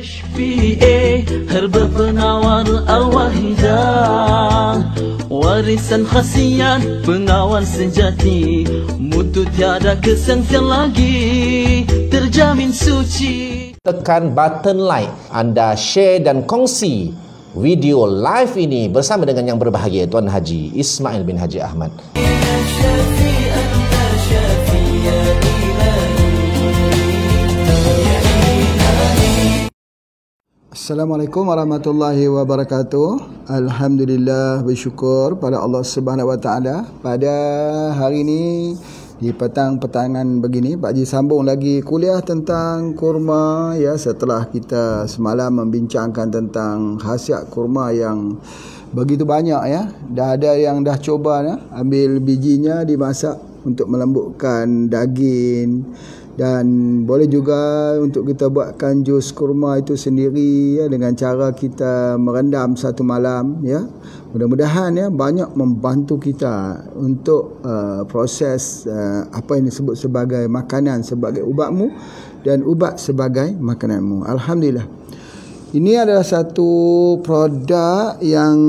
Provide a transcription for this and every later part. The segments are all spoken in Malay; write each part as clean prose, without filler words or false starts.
HPA, herba penawar arwah hidup, warisan khasiat pengawal sejati, mutu tiada kesengsian lagi, terjamin suci. Tekan button like, anda share dan kongsi video live ini bersama dengan yang berbahagia Tuan Haji Ismail bin Haji Ahmad. Assalamualaikum warahmatullahi wabarakatuh. Alhamdulillah, bersyukur pada Allah Subhanahu Wa Taala. Pada hari ini di petang-petangan begini, Pak Haji sambung lagi kuliah tentang kurma ya, setelah kita semalam membincangkan tentang khasiat kurma yang begitu banyak ya. Dah ada yang dah cuba ya, ambil bijinya dimasak untuk melembutkan daging. Dan boleh juga untuk kita buatkan jus kurma itu sendiri ya, dengan cara kita merendam satu malam ya. Mudah-mudahan ya banyak membantu kita untuk proses apa yang disebut sebagai makanan sebagai ubatmu dan ubat sebagai makananmu. Alhamdulillah. Ini adalah satu produk yang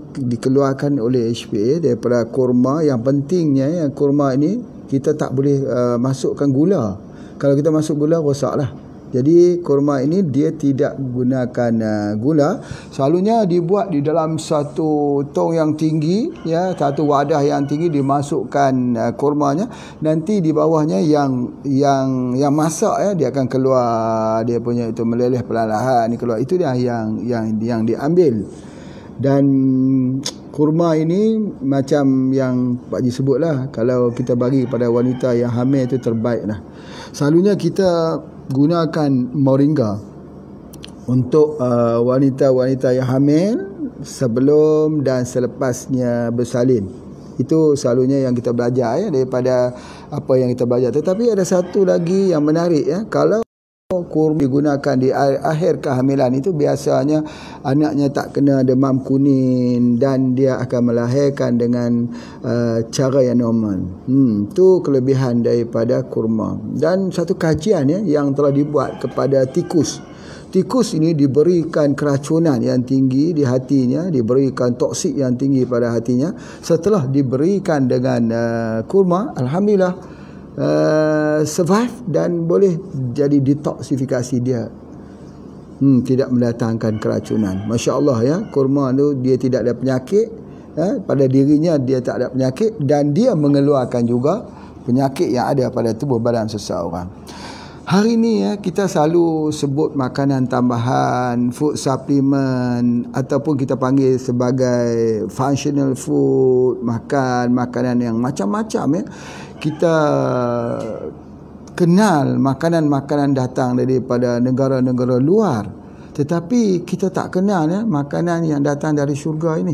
dikeluarkan oleh HPA daripada kurma. Yang pentingnya ya, kurma ini kita tak boleh masukkan gula. Kalau kita masuk gula, rosaklah. Jadi kurma ini dia tidak gunakan gula. Selalunya dibuat di dalam satu tong yang tinggi ya, satu wadah yang tinggi, dimasukkan kurmanya. Nanti di bawahnya yang masak ya, dia akan keluar, dia punya itu meleleh perlahan ni keluar. Itu dia yang diambil. Dan kurma ini macam yang Pak Haji sebutlah, kalau kita bagi pada wanita yang hamil itu terbaik lah. Selalunya kita gunakan moringa untuk wanita-wanita yang hamil sebelum dan selepasnya bersalin. Itu selalunya yang kita belajar ya, daripada apa yang kita belajar. Tetapi ada satu lagi yang menarik ya, kalau kurma digunakan di akhir kehamilan itu biasanya anaknya tak kena demam kuning dan dia akan melahirkan dengan cara yang normal. Itu kelebihan daripada kurma. Dan satu kajian ya yang telah dibuat kepada tikus. Tikus ini diberikan keracunan yang tinggi di hatinya, diberikan toksik yang tinggi pada hatinya. Setelah diberikan dengan kurma, alhamdulillah survive dan boleh jadi detoksifikasi dia. Tidak mendatangkan keracunan. Masya Allah ya, kurma tu dia tidak ada penyakit pada dirinya, dia tak ada penyakit, dan dia mengeluarkan juga penyakit yang ada pada tubuh badan seseorang. Hari ini ya, kita selalu sebut makanan tambahan, food supplement, ataupun kita panggil sebagai functional food, makanan yang macam-macam ya. Kita kenal makanan-makanan datang daripada negara-negara luar, tetapi kita tak kenal ya makanan yang datang dari syurga ini.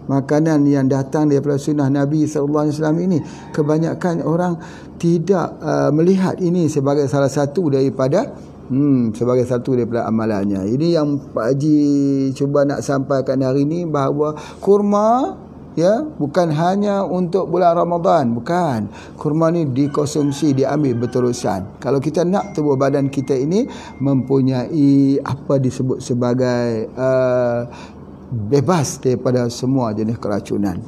Makanan yang datang daripada sunnah Nabi SAW ini, kebanyakan orang tidak melihat ini sebagai salah satu daripada amalannya. Ini yang Pak Haji cuba nak sampaikan hari ini, bahawa kurma ya bukan hanya untuk bulan Ramadan, bukan. Kurma ni dikonsumsi, diambil berterusan. Kalau kita nak tubuh badan kita ini mempunyai apa disebut sebagai bebas daripada semua jenis keracunan.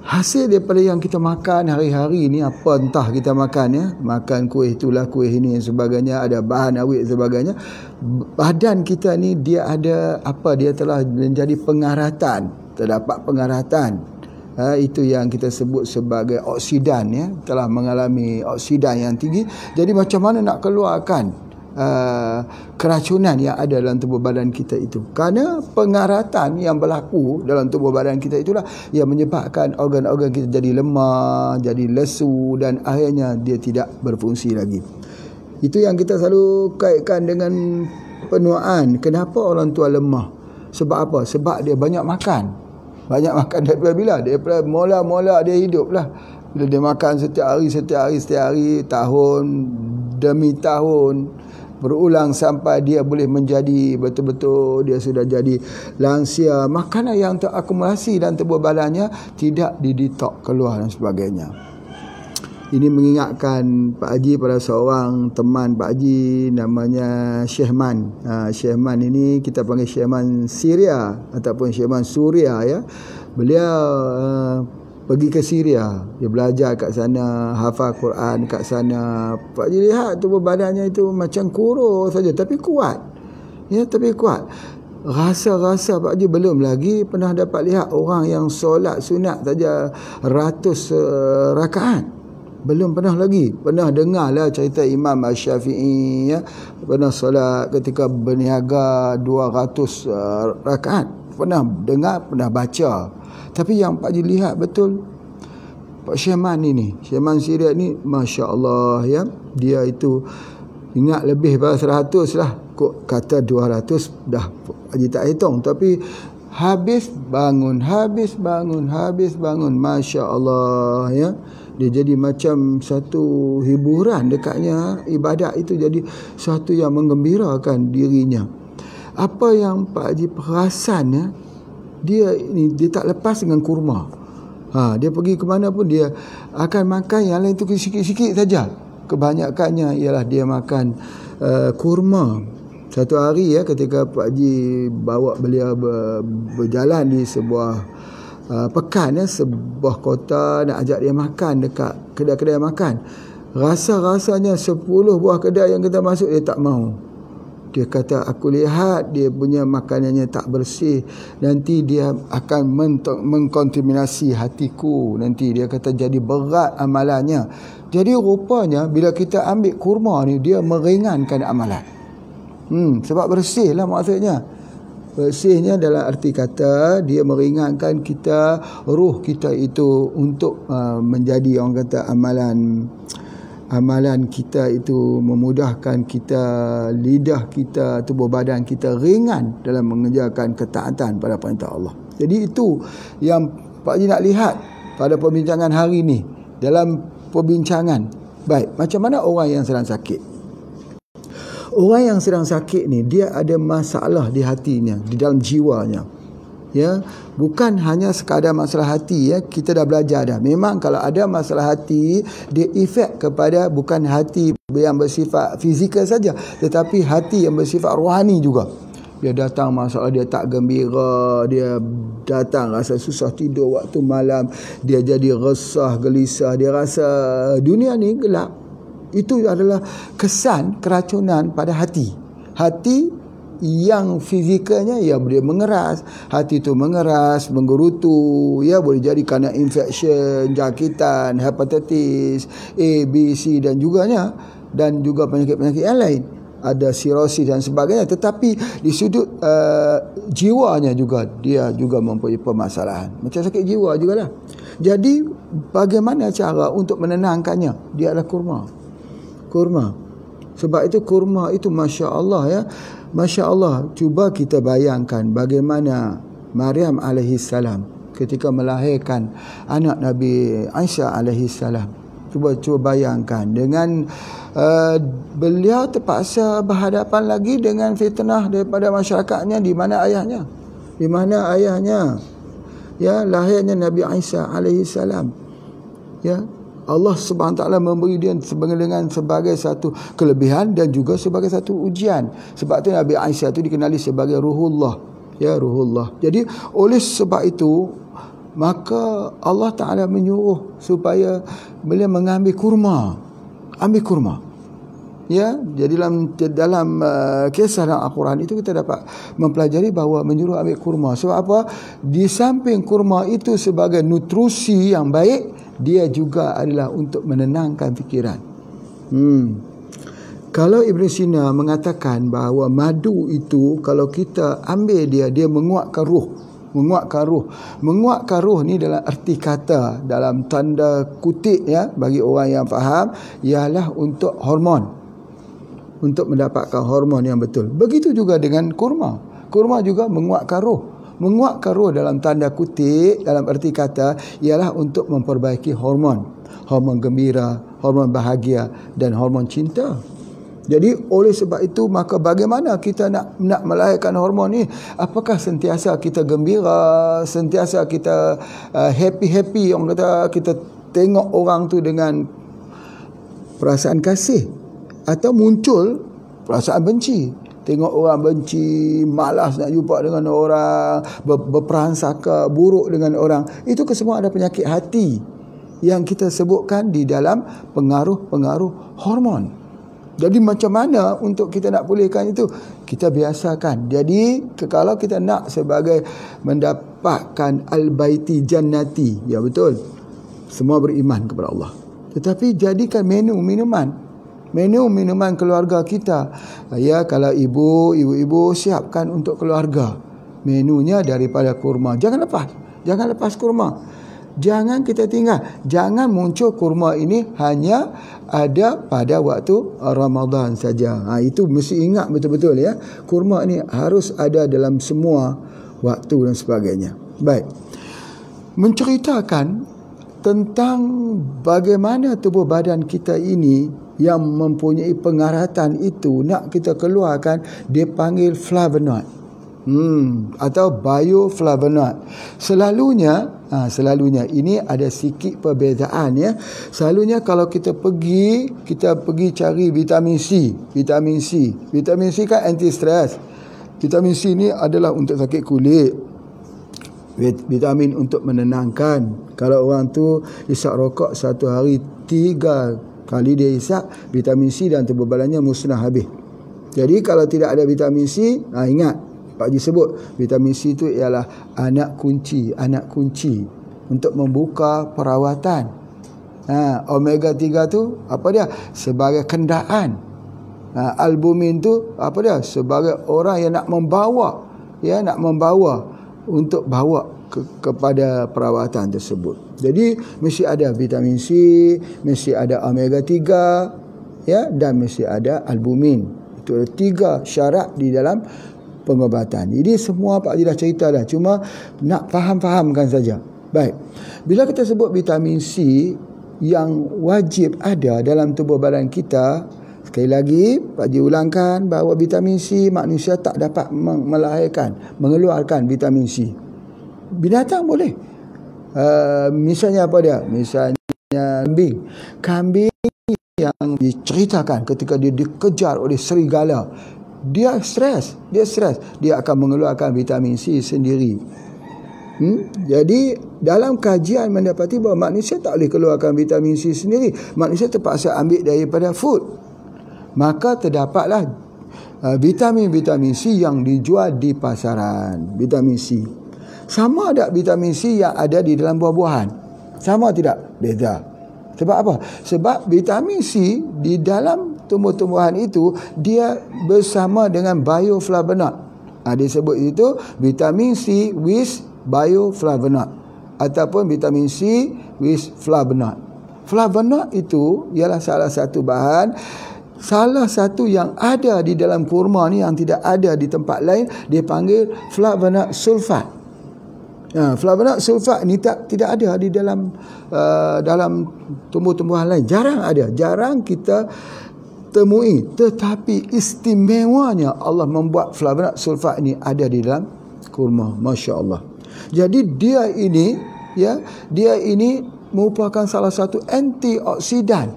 Hasil daripada yang kita makan hari-hari ni, apa entah kita makan ya, makan kuih itulah, kuih ini dan sebagainya, ada bahan awet sebagainya, badan kita ni dia ada apa, dia telah menjadi pengaratan, terdapat pengaratan. Itu yang kita sebut sebagai oksidan ya, telah mengalami oksidan yang tinggi. Jadi macam mana nak keluarkan keracunan yang ada dalam tubuh badan kita itu? Kerana pengaratan yang berlaku dalam tubuh badan kita itulah yang menyebabkan organ-organ kita jadi lemah, jadi lesu, dan akhirnya dia tidak berfungsi lagi. Itu yang kita selalu kaitkan dengan penuaan. Kenapa orang tua lemah? Sebab apa? Sebab dia banyak makan. Banyak makan daripada bila? Daripada mula-mula dia hidup lah. Bila dia makan setiap hari, tahun demi tahun, berulang sampai dia boleh menjadi betul-betul dia sudah jadi lansia. Makanan yang terakumulasi dalam tubuh badannya tidak didetok keluar dan sebagainya. Ini mengingatkan Pak Haji pada seorang teman Pak Haji namanya Syekh Man. Syekh Man ini kita panggil Syekh Man Syria ataupun Syekh Man Suria ya. Beliau pergi ke Syria, dia belajar kat sana, hafal Quran kat sana. Pak Haji lihat tubuh badannya itu macam kurus saja tapi kuat. Ya, tapi kuat. Rasa-rasa Pak Haji belum lagi pernah dapat lihat orang yang solat sunat saja ratus rakaat. Belum pernah lagi. Pernah dengar lah cerita Imam Syafi'i ya, pernah solat ketika berniaga 200 rakaat. Pernah dengar, pernah baca. Tapi yang Pak Haji lihat betul Pak Syekh Man ini, Syekh Man Syria ni, Masya Allah ya, dia itu ingat lebih daripada 100 lah. Kok kata 200 dah Haji tak hitung, tapi habis bangun, Masya Allah ya. Dia jadi macam satu hiburan dekatnya. Ibadat itu jadi satu yang menggembirakan dirinya. Apa yang Pak Haji perasan ya, dia tak lepas dengan kurma. Dia pergi ke mana pun dia akan makan yang lain tu sikit-sikit saja. Kebanyakannya ialah dia makan kurma. Satu hari ya, ketika Pak Haji bawa beliau berjalan di sebuah pekan ya, sebuah kota, nak ajak dia makan dekat kedai-kedai makan. Rasa-rasanya 10 buah kedai yang kita masuk dia tak mau. Dia kata, aku lihat dia punya makanannya tak bersih, nanti dia akan mengkontaminasi hatiku, nanti dia kata jadi berat amalannya. Jadi rupanya bila kita ambil kurma ni, dia meringankan amalan. Sebab bersih lah maksudnya. Bersihnya dalam arti kata dia meringankan kita, ruh kita itu untuk menjadi, orang kata, amalan kita itu memudahkan kita, lidah kita, tubuh badan kita ringan dalam mengerjakan ketaatan pada perintah Allah. Jadi itu yang Pak Haji nak lihat pada perbincangan hari ini. Dalam perbincangan, baik, macam mana orang yang sedang sakit? Orang yang sedang sakit ni, dia ada masalah di hatinya, di dalam jiwanya. Ya, bukan hanya sekadar masalah hati ya, kita dah belajar dah. Memang kalau ada masalah hati, dia efek kepada bukan hati yang bersifat fizikal saja, tetapi hati yang bersifat rohani juga. Dia datang masalah dia tak gembira, dia datang rasa susah tidur waktu malam, dia jadi resah, gelisah, dia rasa dunia ni gelap. Itu adalah kesan keracunan pada hati. Hati yang fizikalnya ya dia mengeras, hati itu mengeras, menggerutu, ya boleh jadi kerana infection, jangkitan, hepatitis A, B, C dan juga penyakit-penyakit yang lain. Ada sirosis dan sebagainya. Tetapi di sudut jiwanya juga, dia juga mempunyai permasalahan. Macam sakit jiwa jugalah. Jadi bagaimana cara untuk menenangkannya? Dia adalah kurma. Sebab itu kurma itu Masya Allah ya. Masya Allah. Cuba kita bayangkan bagaimana Maryam alaihissalam ketika melahirkan anak Nabi Isa alaihissalam. Cuba bayangkan dengan beliau terpaksa berhadapan lagi dengan fitnah daripada masyarakatnya. Di mana ayahnya? Ya, lahirnya Nabi Isa alaihissalam. Ya, Allah Subhanahu Taala memberi dia sebagai satu kelebihan dan juga sebagai satu ujian. Sebab tu Nabi Isa itu dikenali sebagai Ruhullah. Ya, Ruhullah. Jadi oleh sebab itu maka Allah Taala menyuruh supaya beliau mengambil kurma. Ambil kurma. Ya, jadi dalam kisah dalam Al-Quran itu kita dapat mempelajari bahawa menyuruh ambil kurma. Sebab apa? Di samping kurma itu sebagai nutrisi yang baik, dia juga adalah untuk menenangkan fikiran. Kalau Ibn Sina mengatakan bahawa madu itu kalau kita ambil dia menguatkan ruh. Menguatkan ruh ni dalam arti kata, dalam tanda kutip ya, bagi orang yang faham, ialah untuk hormon. Untuk mendapatkan hormon yang betul. Begitu juga dengan kurma. Kurma juga menguatkan ruh. Menguatkan ruh dalam tanda kutip, dalam arti kata, ialah untuk memperbaiki hormon. Hormon gembira, hormon bahagia dan hormon cinta. Jadi oleh sebab itu maka bagaimana kita nak melahirkan hormon ni? Apakah sentiasa kita gembira, sentiasa kita happy, orang kata kita tengok orang tu dengan perasaan kasih atau muncul perasaan benci. Tengok orang benci, malas nak jumpa dengan orang, berperansaka buruk dengan orang. Itu kesemua ada penyakit hati yang kita sebutkan di dalam pengaruh-pengaruh hormon. Jadi macam mana untuk kita nak pulihkan itu? Kita biasakan. Jadi kalau kita nak sebagai mendapatkan al-baiti jannati, ya betul, semua beriman kepada Allah. Tetapi jadikan menu minuman keluarga kita. Ya, kalau ibu-ibu siapkan untuk keluarga menunya daripada kurma. Jangan lepas kurma. Jangan kita tinggal. Jangan muncul kurma ini hanya ada pada waktu Ramadan saja. Itu mesti ingat betul-betul ya. Kurma ini harus ada dalam semua waktu dan sebagainya. Baik. Menceritakan tentang bagaimana tubuh badan kita ini yang mempunyai pengaratan itu nak kita keluarkan, dia panggil flavonoid. Atau bioflavonoid. Selalunya ini ada sikit perbezaan ya. Selalunya kalau kita pergi cari vitamin C. Vitamin C kan anti stres. Vitamin C ni adalah untuk sakit kulit. Vitamin untuk menenangkan. Kalau orang tu isap rokok satu hari 3 kali dia isap, vitamin C dan tubuh badannya musnah habis. Jadi kalau tidak ada vitamin C, ingat Pak Haji sebut vitamin C itu ialah anak kunci untuk membuka perawatan. Omega 3 tu apa dia? Sebagai kendaan. Albumin tu apa dia? Sebagai orang yang nak membawa untuk bawa kepada perawatan tersebut. Jadi mesti ada vitamin C, mesti ada omega 3 ya, dan mesti ada albumin. Itu 3 syarat di dalam pengobatan. Ini semua Pak Haji dah cerita dah, cuma nak faham-fahamkan saja. Baik. Bila kita sebut vitamin C yang wajib ada dalam tubuh badan kita, sekali lagi Pak Haji ulangkan bahawa vitamin C manusia tak dapat mengeluarkan vitamin C. Binatang boleh. Misalnya apa dia? Misalnya kambing yang diceritakan ketika dia dikejar oleh serigala, dia stres, dia akan mengeluarkan vitamin C sendiri. Jadi dalam kajian mendapati bahawa manusia tak boleh keluarkan vitamin C sendiri. Manusia terpaksa ambil daripada food. Maka terdapatlah vitamin C yang dijual di pasaran. Vitamin C. Sama ada vitamin C yang ada di dalam buah-buahan? Sama tidak? Beza. Sebab apa? Sebab vitamin C di dalam tumbuh-tumbuhan itu dia bersama dengan bioflavonoid. Dia sebut itu vitamin C with bioflavonoid ataupun vitamin C with flavonoid. Flavonoid itu ialah salah satu bahan, salah satu yang ada di dalam kurma ni yang tidak ada di tempat lain, dia panggil flavonoid sulfat. Flavonoid sulfat ni tidak ada di dalam tumbuh-tumbuhan lain. Jarang kita temui. Tetapi istimewanya Allah membuat flavonoid sulfat ini ada di dalam kurma. Masya Allah. Jadi dia ini merupakan salah satu antioksidan,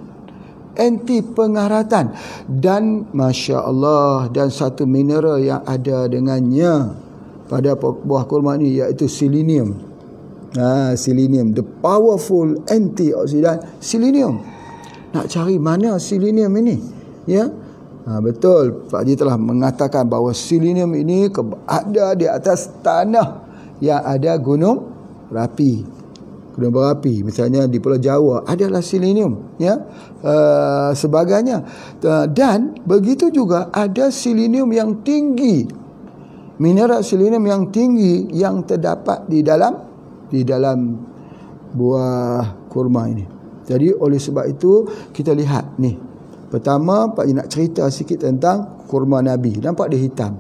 anti pengaratan, dan Masya Allah, dan satu mineral yang ada dengannya pada buah kurma ini iaitu selenium. Selenium, the powerful antioksidan selenium. Nak cari mana selenium ini? Ya. Betul, Pak Haji telah mengatakan bahawa selenium ini ada di atas tanah yang ada gunung berapi. Gunung berapi, misalnya di Pulau Jawa adalah selenium, ya. Sebagainya. Dan begitu juga ada selenium yang tinggi, mineral selenium yang tinggi yang terdapat di dalam buah kurma ini. Jadi oleh sebab itu kita lihat ni. Pertama Pak Haji nak cerita sikit tentang kurma Nabi. Nampak dia hitam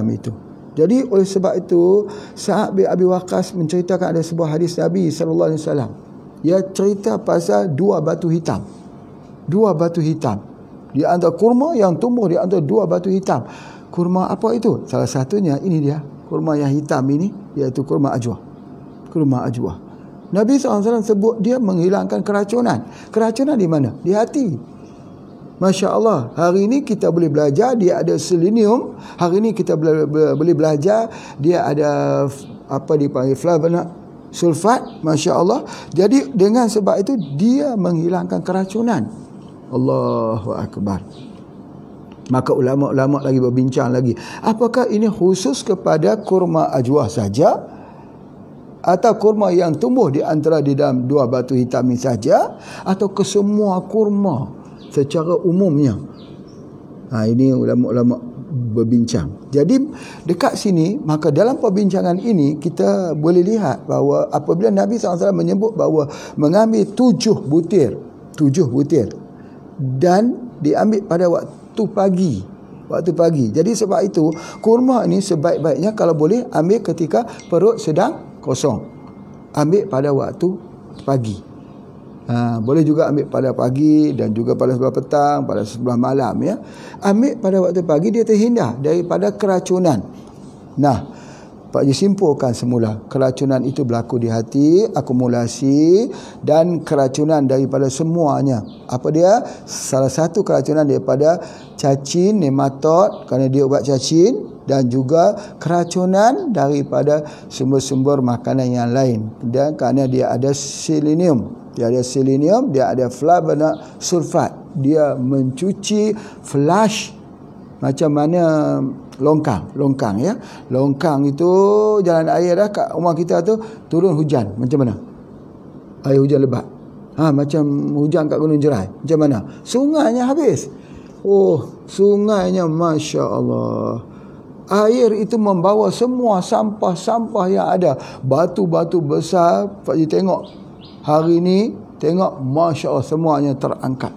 itu. Jadi oleh sebab itu Sa'ad bin Abi Waqqas menceritakan ada sebuah hadis Nabi sallallahu alaihi wasallam. Dia cerita pasal 2 batu hitam. 2 batu hitam. Di antara kurma yang tumbuh di antara 2 batu hitam. Kurma apa itu? Salah satunya ini dia, kurma yang hitam ini, iaitu kurma ajwa. Kurma ajwa. Nabi SAW sebut dia menghilangkan keracunan. Keracunan di mana? Di hati. Masya Allah, hari ini kita boleh belajar dia ada selenium. Hari ini kita boleh belajar dia ada apa dipanggil flavonoid sulfat. Masya Allah. Jadi dengan sebab itu dia menghilangkan keracunan. Allahu Akbar. Maka ulama-ulama lagi berbincang lagi, apakah ini khusus kepada kurma ajwah saja, atau kurma yang tumbuh di antara di dalam dua batu hitam ini saja, atau ke semua kurma secara umumnya? Ini ulama-ulama berbincang. Jadi dekat sini, maka dalam perbincangan ini kita boleh lihat bahawa apabila Nabi SAW menyebut bahawa mengambil 7 butir dan diambil pada waktu pagi. Jadi sebab itu kurma ini sebaik-baiknya kalau boleh ambil ketika perut sedang kosong. Ambil pada waktu pagi. Boleh juga ambil pada pagi dan juga pada sebelah petang, pada sebelah malam ya. Ambil pada waktu pagi, dia terhindar daripada keracunan. Nah, Pak Haji simpulkan semula, keracunan itu berlaku di hati, akumulasi, dan keracunan daripada semuanya. Apa dia? Salah satu keracunan daripada cacing, nematod, kerana dia ubat cacing, dan juga keracunan daripada sumber-sumber makanan yang lain. Dan kerana dia ada selenium, dia ada flavonoid sulfat. Dia mencuci flush macam mana longkang ya. Longkang itu jalan air dah kat rumah kita tu turun hujan macam mana? Air hujan lebat. Macam hujan kat Gunung Jerai. Macam mana? Sungainya habis. Sungainya Masya Allah. Air itu membawa semua sampah-sampah yang ada. Batu-batu besar. Pak Haji tengok hari ni, tengok Masya Allah semuanya terangkat.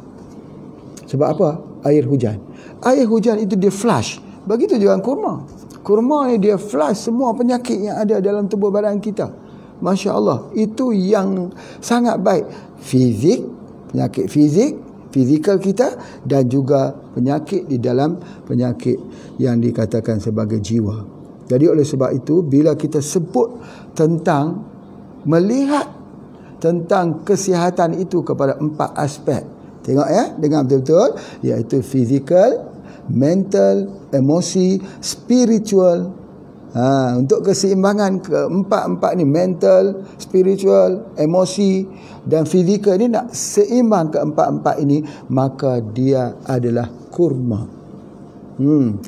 Sebab apa? Air hujan. Air hujan itu dia flush. Begitu juga kurma. Kurma ni dia flush semua penyakit yang ada dalam tubuh badan kita. Masya Allah. Itu yang sangat baik. Penyakit fizikal kita, dan juga penyakit di dalam penyakit yang dikatakan sebagai jiwa. Jadi oleh sebab itu, bila kita sebut tentang melihat tentang kesihatan itu kepada 4 aspek. Tengok ya, dengar betul-betul, iaitu fizikal, mental, emosi, spiritual. Untuk keseimbangan keempat-empat ni, mental, spiritual, emosi dan fizikal ni, nak seimbang keempat-empat ini, maka dia adalah kurma.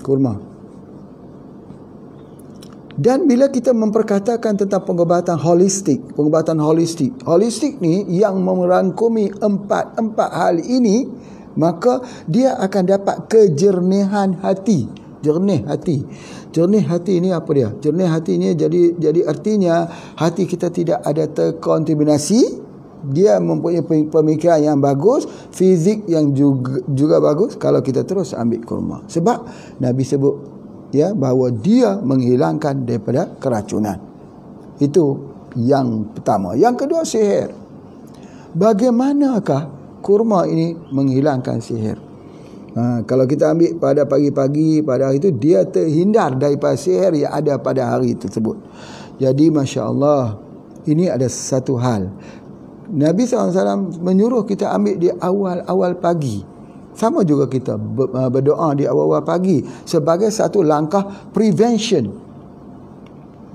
Kurma. Dan bila kita memperkatakan tentang pengobatan holistik ni yang merangkumi empat hal ini, maka dia akan dapat kejernihan hati. Jernih hati ini apa dia? Jernih hati ini jadi artinya hati kita tidak ada terkontaminasi. Dia mempunyai pemikiran yang bagus, fizik yang juga bagus kalau kita terus ambil kurma. Sebab Nabi sebut bahawa dia menghilangkan daripada keracunan. Itu yang pertama. Yang kedua, sihir. Bagaimanakah kurma ini menghilangkan sihir? Kalau kita ambil pada pagi-pagi pada hari itu, dia terhindar daripada sihir yang ada pada hari tersebut. Jadi Masya Allah, ini ada satu hal. Nabi SAW menyuruh kita ambil di awal-awal pagi. Sama juga kita berdoa di awal-awal pagi sebagai satu langkah prevention,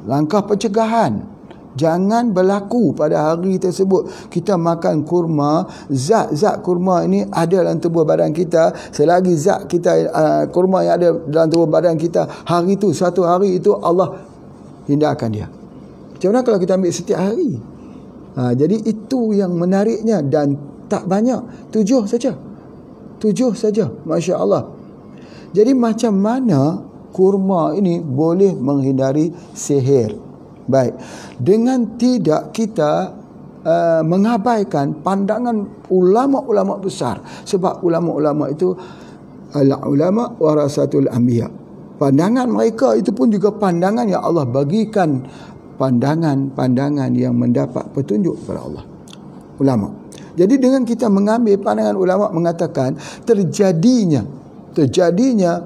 langkah pencegahan. Jangan berlaku pada hari tersebut kita makan kurma, zat-zat kurma ini ada dalam tubuh badan kita. Selagi zat kita kurma yang ada dalam tubuh badan kita, hari itu, satu hari itu Allah hindarkan dia. Macam mana kalau kita ambil setiap hari? Jadi itu yang menariknya, dan tak banyak, 7 saja, Masya Allah. Jadi macam mana kurma ini boleh menghindari sihir? Baik, dengan tidak kita mengabaikan pandangan ulama-ulama besar. Sebab ulama-ulama itu al-ulama warasatul anbiya. Pandangan mereka itu pun juga pandangan yang Allah bagikan, pandangan-pandangan yang mendapat petunjuk daripada Allah. Ulama. Jadi dengan kita mengambil pandangan ulama mengatakan terjadinya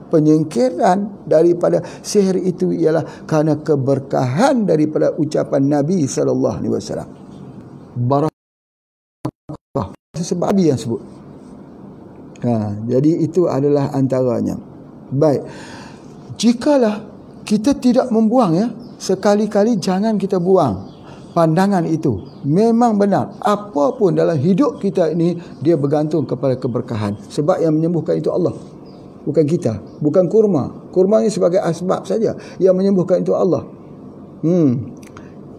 penyingkiran daripada sihir itu ialah kerana keberkahan daripada ucapan Nabi SAW. barakah. Sebab Nabi yang sebut. Jadi itu adalah antaranya. Baik. Jikalah kita tidak membuang, ya, sekali-kali jangan kita buang pandangan itu. Memang benar, apapun dalam hidup kita ini, dia bergantung kepada keberkahan. Sebab yang menyembuhkan itu Allah, bukan kita, bukan kurma. Kurma ini sebagai asbab saja. Yang menyembuhkan itu Allah.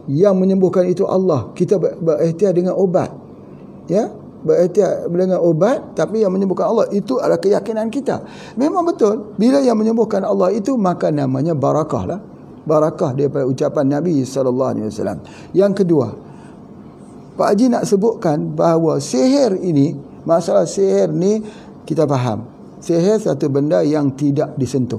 Yang menyembuhkan itu Allah. Kita berikhtiar dengan obat, ya, berikhtiar dengan obat, tapi yang menyembuhkan Allah itu adalah keyakinan kita. Memang betul, bila yang menyembuhkan Allah itu, maka namanya barakah lah. Barakah daripada ucapan Nabi SAW. Yang kedua, Pak Haji nak sebutkan bahawa sihir ini, masalah sihir ni kita faham. Sihir satu benda yang tidak disentuh.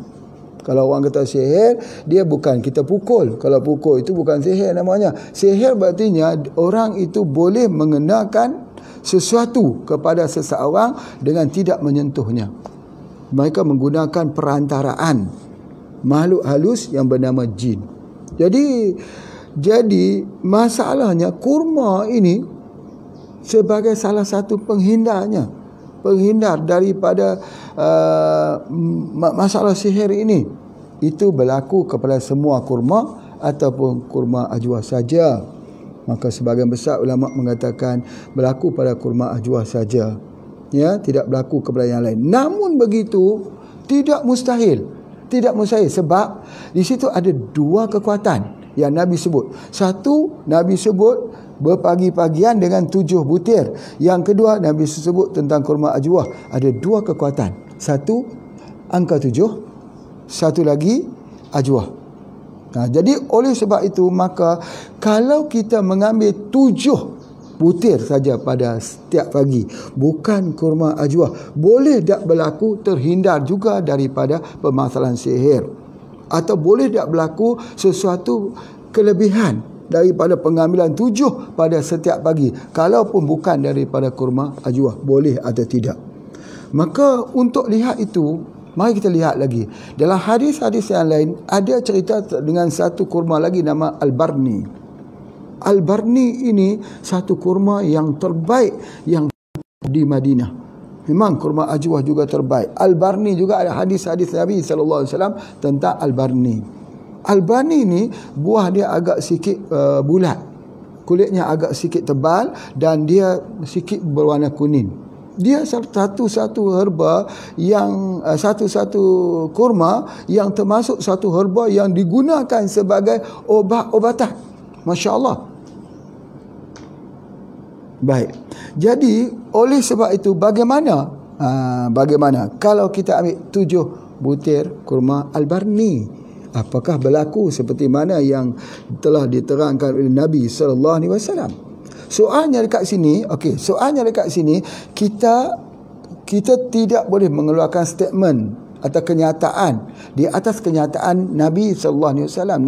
Kalau orang kata sihir, dia bukan kita pukul. Kalau pukul itu bukan sihir namanya. Sihir berartinya orang itu boleh mengenakan sesuatu kepada seseorang dengan tidak menyentuhnya. Mereka menggunakan perantaraan makhluk halus yang bernama jin. Jadi masalahnya kurma ini sebagai salah satu penghindar daripada masalah sihir ini. Itu berlaku kepada semua kurma ataupun kurma ajwa saja. Maka sebahagian besar ulama mengatakan berlaku pada kurma ajwa saja, ya, tidak berlaku kepada yang lain. Namun begitu, tidak mustahil sebab di situ ada dua kekuatan yang Nabi sebut. Satu, Nabi sebut berpagi-pagian dengan 7 butir. Yang kedua, Nabi sebut tentang kurma ajwah. Ada dua kekuatan. Satu, angka 7. Satu lagi, ajwah. Jadi oleh sebab itu, maka kalau kita mengambil 7 butir saja pada setiap pagi, bukan kurma ajwah, boleh tak berlaku terhindar juga daripada permasalahan sihir, atau boleh tak berlaku sesuatu kelebihan daripada pengambilan 7 pada setiap pagi, kalaupun bukan daripada kurma ajwah, boleh atau tidak. Maka untuk lihat itu, mari kita lihat lagi dalam hadis-hadis yang lain. Ada cerita dengan satu kurma lagi nama Al-Barni. Al-Barni ini satu kurma yang terbaik yang di Madinah. Memang kurma ajwah juga terbaik. Al-Barni juga ada hadis-hadis Nabi SAW tentang Al-Barni. Al-Barni ini buah dia agak sikit bulat, kulitnya agak sikit tebal, dan dia sikit berwarna kuning. Dia satu-satu herba yang satu-satu kurma yang termasuk satu herba yang digunakan sebagai obat-obatan. Masya Allah. Baik. Jadi oleh sebab itu, bagaimana kalau kita ambil 7 butir kurma Al-Barni? Apakah berlaku seperti mana yang telah diterangkan oleh Nabi SAW? Soalnya dekat sini, kita tidak boleh mengeluarkan statement atau kenyataan di atas kenyataan Nabi SAW.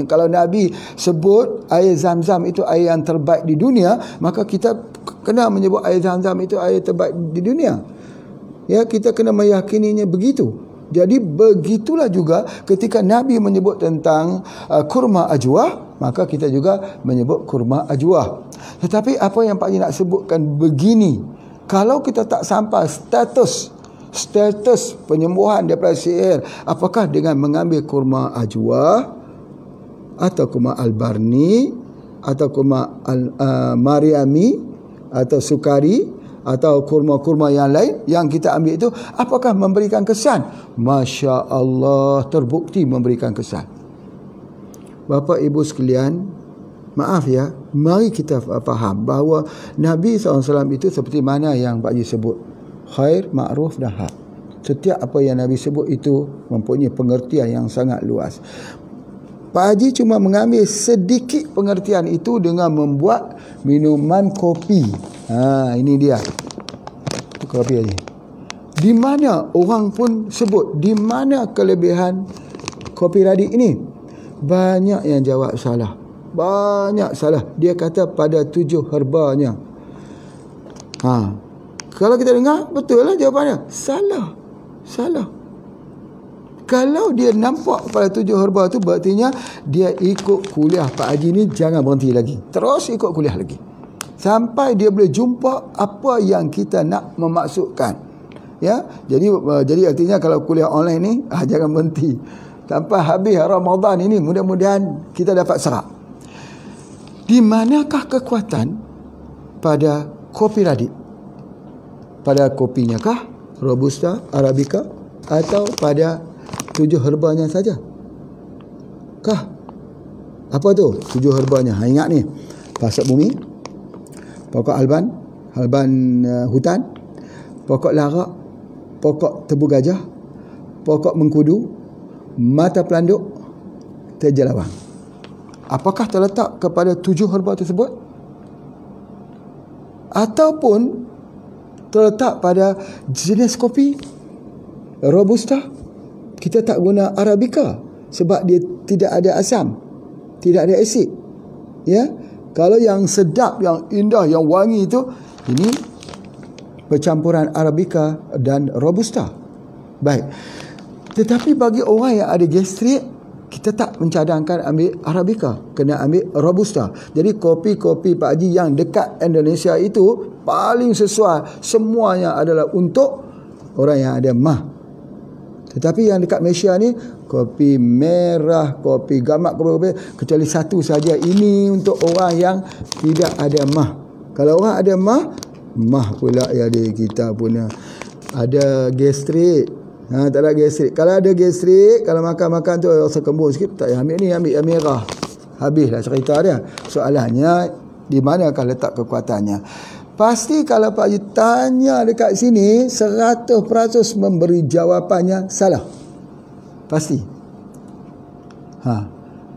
Kalau Nabi sebut air Zam-Zam itu air yang terbaik di dunia, maka kita kena menyebut air Zam-Zam itu air terbaik di dunia. Ya, kita kena meyakininya begitu. Jadi begitulah juga ketika Nabi menyebut tentang kurma ajwah, maka kita juga menyebut kurma ajwah. Tetapi apa yang Pak Haji nak sebutkan begini, kalau kita tak sampai status penyembuhan daripada sihir, apakah dengan mengambil kurma ajwah atau kurma Al-Barni atau kurma Mariami atau Sukari atau kurma-kurma yang lain yang kita ambil itu, apakah memberikan kesan? Masya Allah, terbukti memberikan kesan. Bapak Ibu sekalian, maaf ya, mari kita faham bahawa Nabi SAW itu seperti mana yang Pak Haji sebut, khair, ma'ruf dan hak. Setiap apa yang Nabi sebut itu mempunyai pengertian yang sangat luas. Pak Haji cuma mengambil sedikit pengertian itu dengan membuat minuman kopi. Ini dia. Itu kopi Haji. Di mana orang pun sebut, di mana kelebihan kopi radik ini? Banyak yang jawab salah. Banyak salah. Dia kata pada 7 herbanya. Kalau kita dengar, betul lah jawapannya. Salah. Kalau dia nampak pada 7 herba tu, berartinya dia ikut kuliah Pak Haji ni, jangan berhenti lagi. Terus ikut kuliah lagi. sampai dia boleh jumpa apa yang kita nak memaksudkan. Ya, jadi artinya kalau kuliah online ni jangan berhenti sampai habis Ramadan ini, mudah-mudahan kita dapat serap. Di manakah kekuatan pada kopi radik? Pada kopinya kah, Robusta, Arabica, atau pada 7 herbanya saja? Kah? Apa tu 7 herbanya? Ingat ni, pasak bumi, pokok alban hutan, pokok larak, pokok tebu gajah, pokok mengkudu, mata pelanduk, terjelawang. Apakah terletak kepada 7 herba tersebut? Ataupun terletak pada jenis kopi Robusta? Kita tak guna Arabica sebab dia tidak ada asam, tidak ada asid. Ya, kalau yang sedap, yang indah, yang wangi itu, ini percampuran Arabica dan Robusta. Baik. Tetapi bagi orang yang ada gastrik, kita tak mencadangkan ambil Arabica, kena ambil Robusta. Jadi kopi-kopi Pak Haji yang dekat Indonesia itu paling sesuai, semuanya adalah untuk orang yang ada mah. Tetapi yang dekat Malaysia ni, kopi merah, kopi gamak, kopi, kecuali satu saja, ini untuk orang yang tidak ada mah. Kalau orang ada mah pula ya dia, kita punya ada gastrik. Tak ada gastrik. Kalau ada gastrik, kalau makan-makan tu rasa kembung sikit, tak payah ambil ni, ambil yang merah. Habislah cerita dia. Soalannya, di manakah letak kekuatannya? Pasti kalau Pak Haji tanya dekat sini, 100% memberi jawapannya salah. Pasti.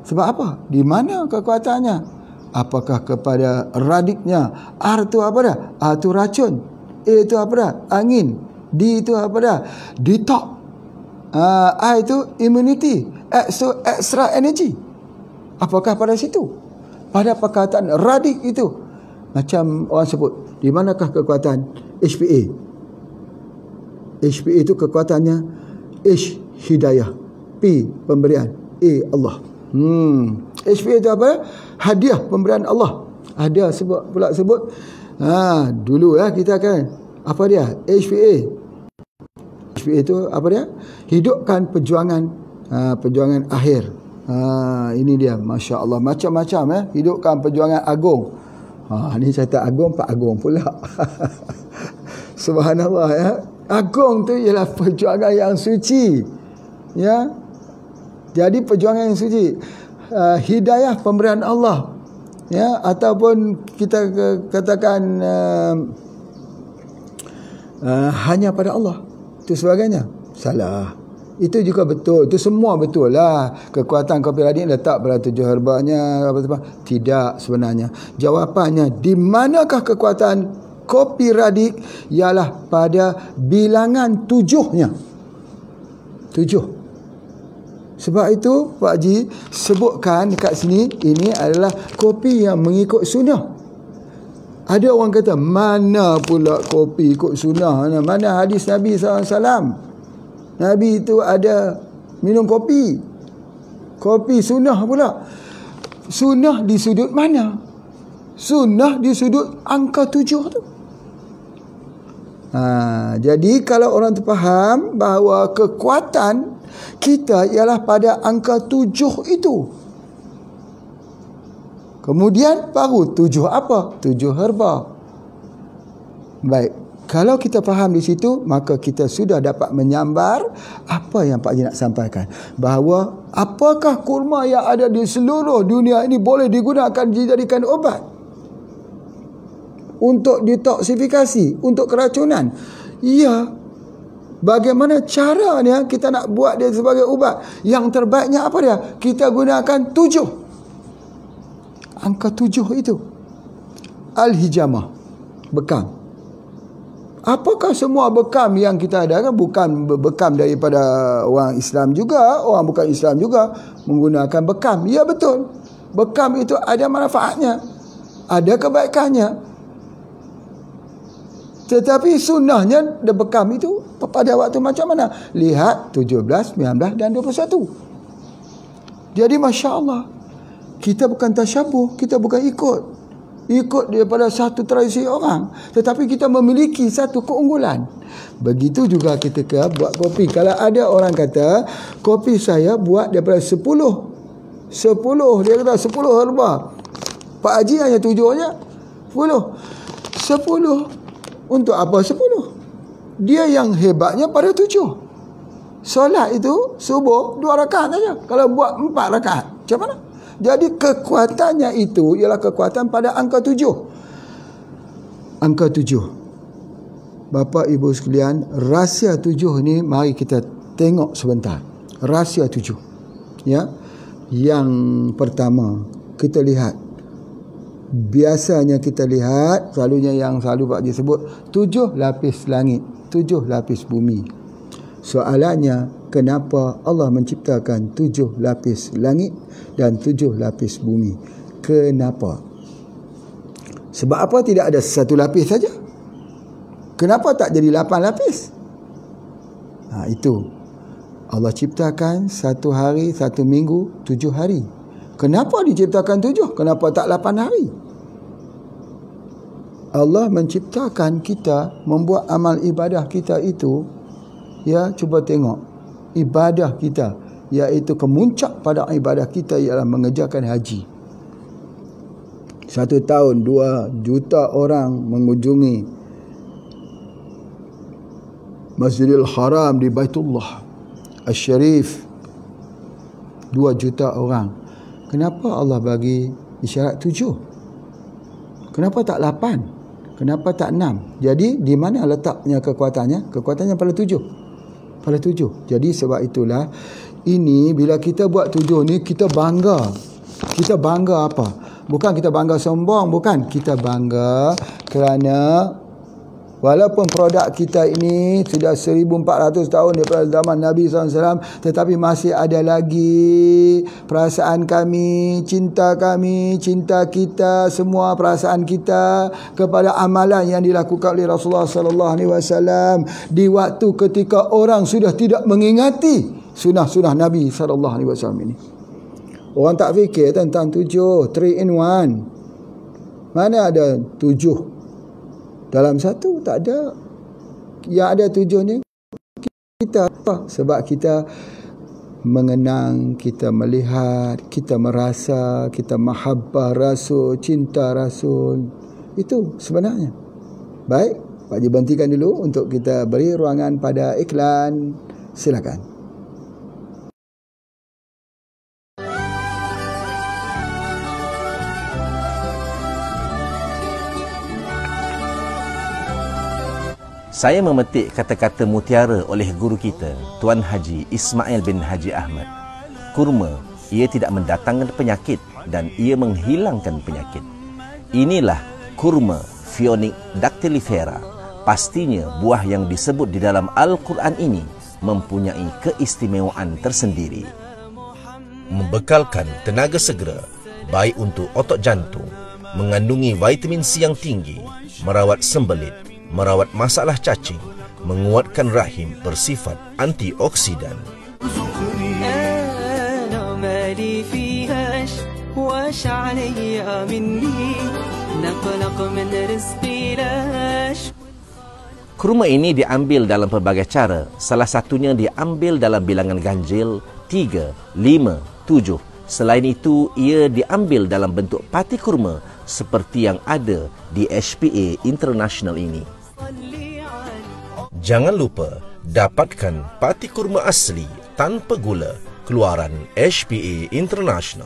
Sebab apa? Di mana kekuatannya? Apakah kepada radiknya? R tu apa dah? A tu racun. A tu apa dah? Angin. D itu apa dah? Detox. I itu immunity. X itu extra energy. Apakah pada situ? Pada perkataan radik itu. Macam orang sebut, di manakah kekuatan HPA? HPA itu kekuatannya H, hidayah. P, pemberian. A, Allah. HPA itu apa? Hadiah pemberian Allah. Ada sebut. Dulu kita kan, apa dia? HPA itu apa dia? Hidupkan perjuangan akhir. Ini dia, Masya Allah, macam-macam hidupkan perjuangan agung. Ni cerita agung, Pak Agung pula. Subhanallah ya. Agung tu ialah perjuangan yang suci. Ya. Jadi perjuangan yang suci. Hidayah pemberian Allah. Ya, ataupun kita katakan hanya pada Allah. Itu sebagainya. Salah. Itu juga betul. Itu semua betul lah. Kekuatan kopi radik letak pada 7 herbanya. Tidak sebenarnya. Jawapannya, di manakah kekuatan kopi radik? Ialah pada bilangan 7-nya. 7. Sebab itu Pak Haji sebutkan dekat sini, ini adalah kopi yang mengikut sunnah. Ada orang kata, mana pula kopi ikut sunnah? Mana hadis Nabi SAW? Nabi itu ada minum kopi. Kopi sunnah pula. Sunnah di sudut mana? Sunnah di sudut angka 7 tu. Jadi kalau orang terfaham bahawa kekuatan kita ialah pada angka 7 itu. Kemudian baru 7 apa? 7 herba. Baik. Kalau kita faham di situ, maka kita sudah dapat menyambar apa yang Pak Haji nak sampaikan. Bahawa apakah kurma yang ada di seluruh dunia ini boleh digunakan dijadikan obat? Untuk detoksifikasi, untuk keracunan. Ya. Bagaimana caranya kita nak buat dia sebagai ubat? Yang terbaiknya apa dia? Kita gunakan 7. Angka 7 itu. Al-hijamah. Bekam. Apakah semua bekam yang kita ada kan bukan bekam daripada orang Islam juga, orang bukan Islam juga menggunakan bekam. Ya betul. Bekam itu ada manfaatnya, ada kebaikannya. Tetapi sunnahnya bekam itu pada waktu macam mana? Lihat 17, 19 dan 21. Jadi Masya Allah, kita bukan tasyabuh, kita bukan ikut. ikut daripada satu tradisi orang, tetapi kita memiliki satu keunggulan. Begitu juga ketika buat kopi. Kalau ada orang kata kopi saya buat daripada 10, dia kata 10 herba, Pak Haji hanya 7 je, 10. Untuk apa 10? Dia yang hebatnya pada 7. Solat itu subuh 2 rakaat saja. Kalau buat 4 rakaat, macam mana? Jadi kekuatannya itu ialah kekuatan pada angka 7. Angka 7. Bapa Ibu sekalian, rahsia 7 ni mari kita tengok sebentar. Rahsia 7. Ya. Yang pertama, kita lihat. Biasanya kita lihat, selalunya yang selalu Pak Haji sebut 7 lapis langit, 7 lapis bumi. Soalannya, kenapa Allah menciptakan 7 lapis langit dan 7 lapis bumi? Kenapa? Sebab apa tidak ada satu lapis saja? Kenapa tak jadi 8 lapis? Itu. Allah ciptakan satu hari, satu minggu, 7 hari. Kenapa diciptakan 7? Kenapa tak 8 hari? Allah menciptakan kita, membuat amal ibadah kita itu, ya, cuba tengok. Ibadah kita, iaitu kemuncak pada ibadah kita ialah mengerjakan haji. 1 tahun 2 juta orang mengunjungi Masjidil Haram di Baitullah Asy-Syarif. 2 juta orang. Kenapa Allah bagi isyarat 7? Kenapa tak 8? Kenapa tak 6? Jadi di mana letaknya kekuatannya? Kekuatannya pada 7. Pada 7. Jadi sebab itulah ini bila kita buat 7 ni kita bangga. Kita bangga apa? Bukan kita bangga sombong, bukan. Kita bangga kerana walaupun produk kita ini sudah 1400 tahun daripada zaman Nabi SAW, tetapi masih ada lagi perasaan kami, cinta kita, semua perasaan kita kepada amalan yang dilakukan oleh Rasulullah SAW di waktu ketika orang sudah tidak mengingati sunnah-sunnah Nabi SAW ini. Orang tak fikir tentang 7, 3 in 1. Mana ada 7 dalam satu? Tak ada. Yang ada 7 ni kita apa? Sebab kita mengenang, kita melihat, kita merasa, kita mahabbah Rasul, cinta Rasul. Itu sebenarnya. Baik, Pak Haji berhentikan dulu untuk kita beri ruangan pada iklan. Silakan. Saya memetik kata-kata mutiara oleh guru kita, Tuan Haji Ismail bin Haji Ahmad. Kurma, ia tidak mendatangkan penyakit dan ia menghilangkan penyakit. Inilah kurma Phoenis dactylifera. Pastinya buah yang disebut di dalam Al-Quran ini mempunyai keistimewaan tersendiri. Membekalkan tenaga segera, baik untuk otot jantung, mengandungi vitamin C yang tinggi, merawat sembelit, merawat masalah cacing, menguatkan rahim, bersifat antioksidan. Kurma ini diambil dalam pelbagai cara. Salah satunya diambil dalam bilangan ganjil 3, 5, 7. Selain itu, ia diambil dalam bentuk pati kurma seperti yang ada di HPA International ini. Jangan lupa dapatkan pati kurma asli tanpa gula keluaran HPA International.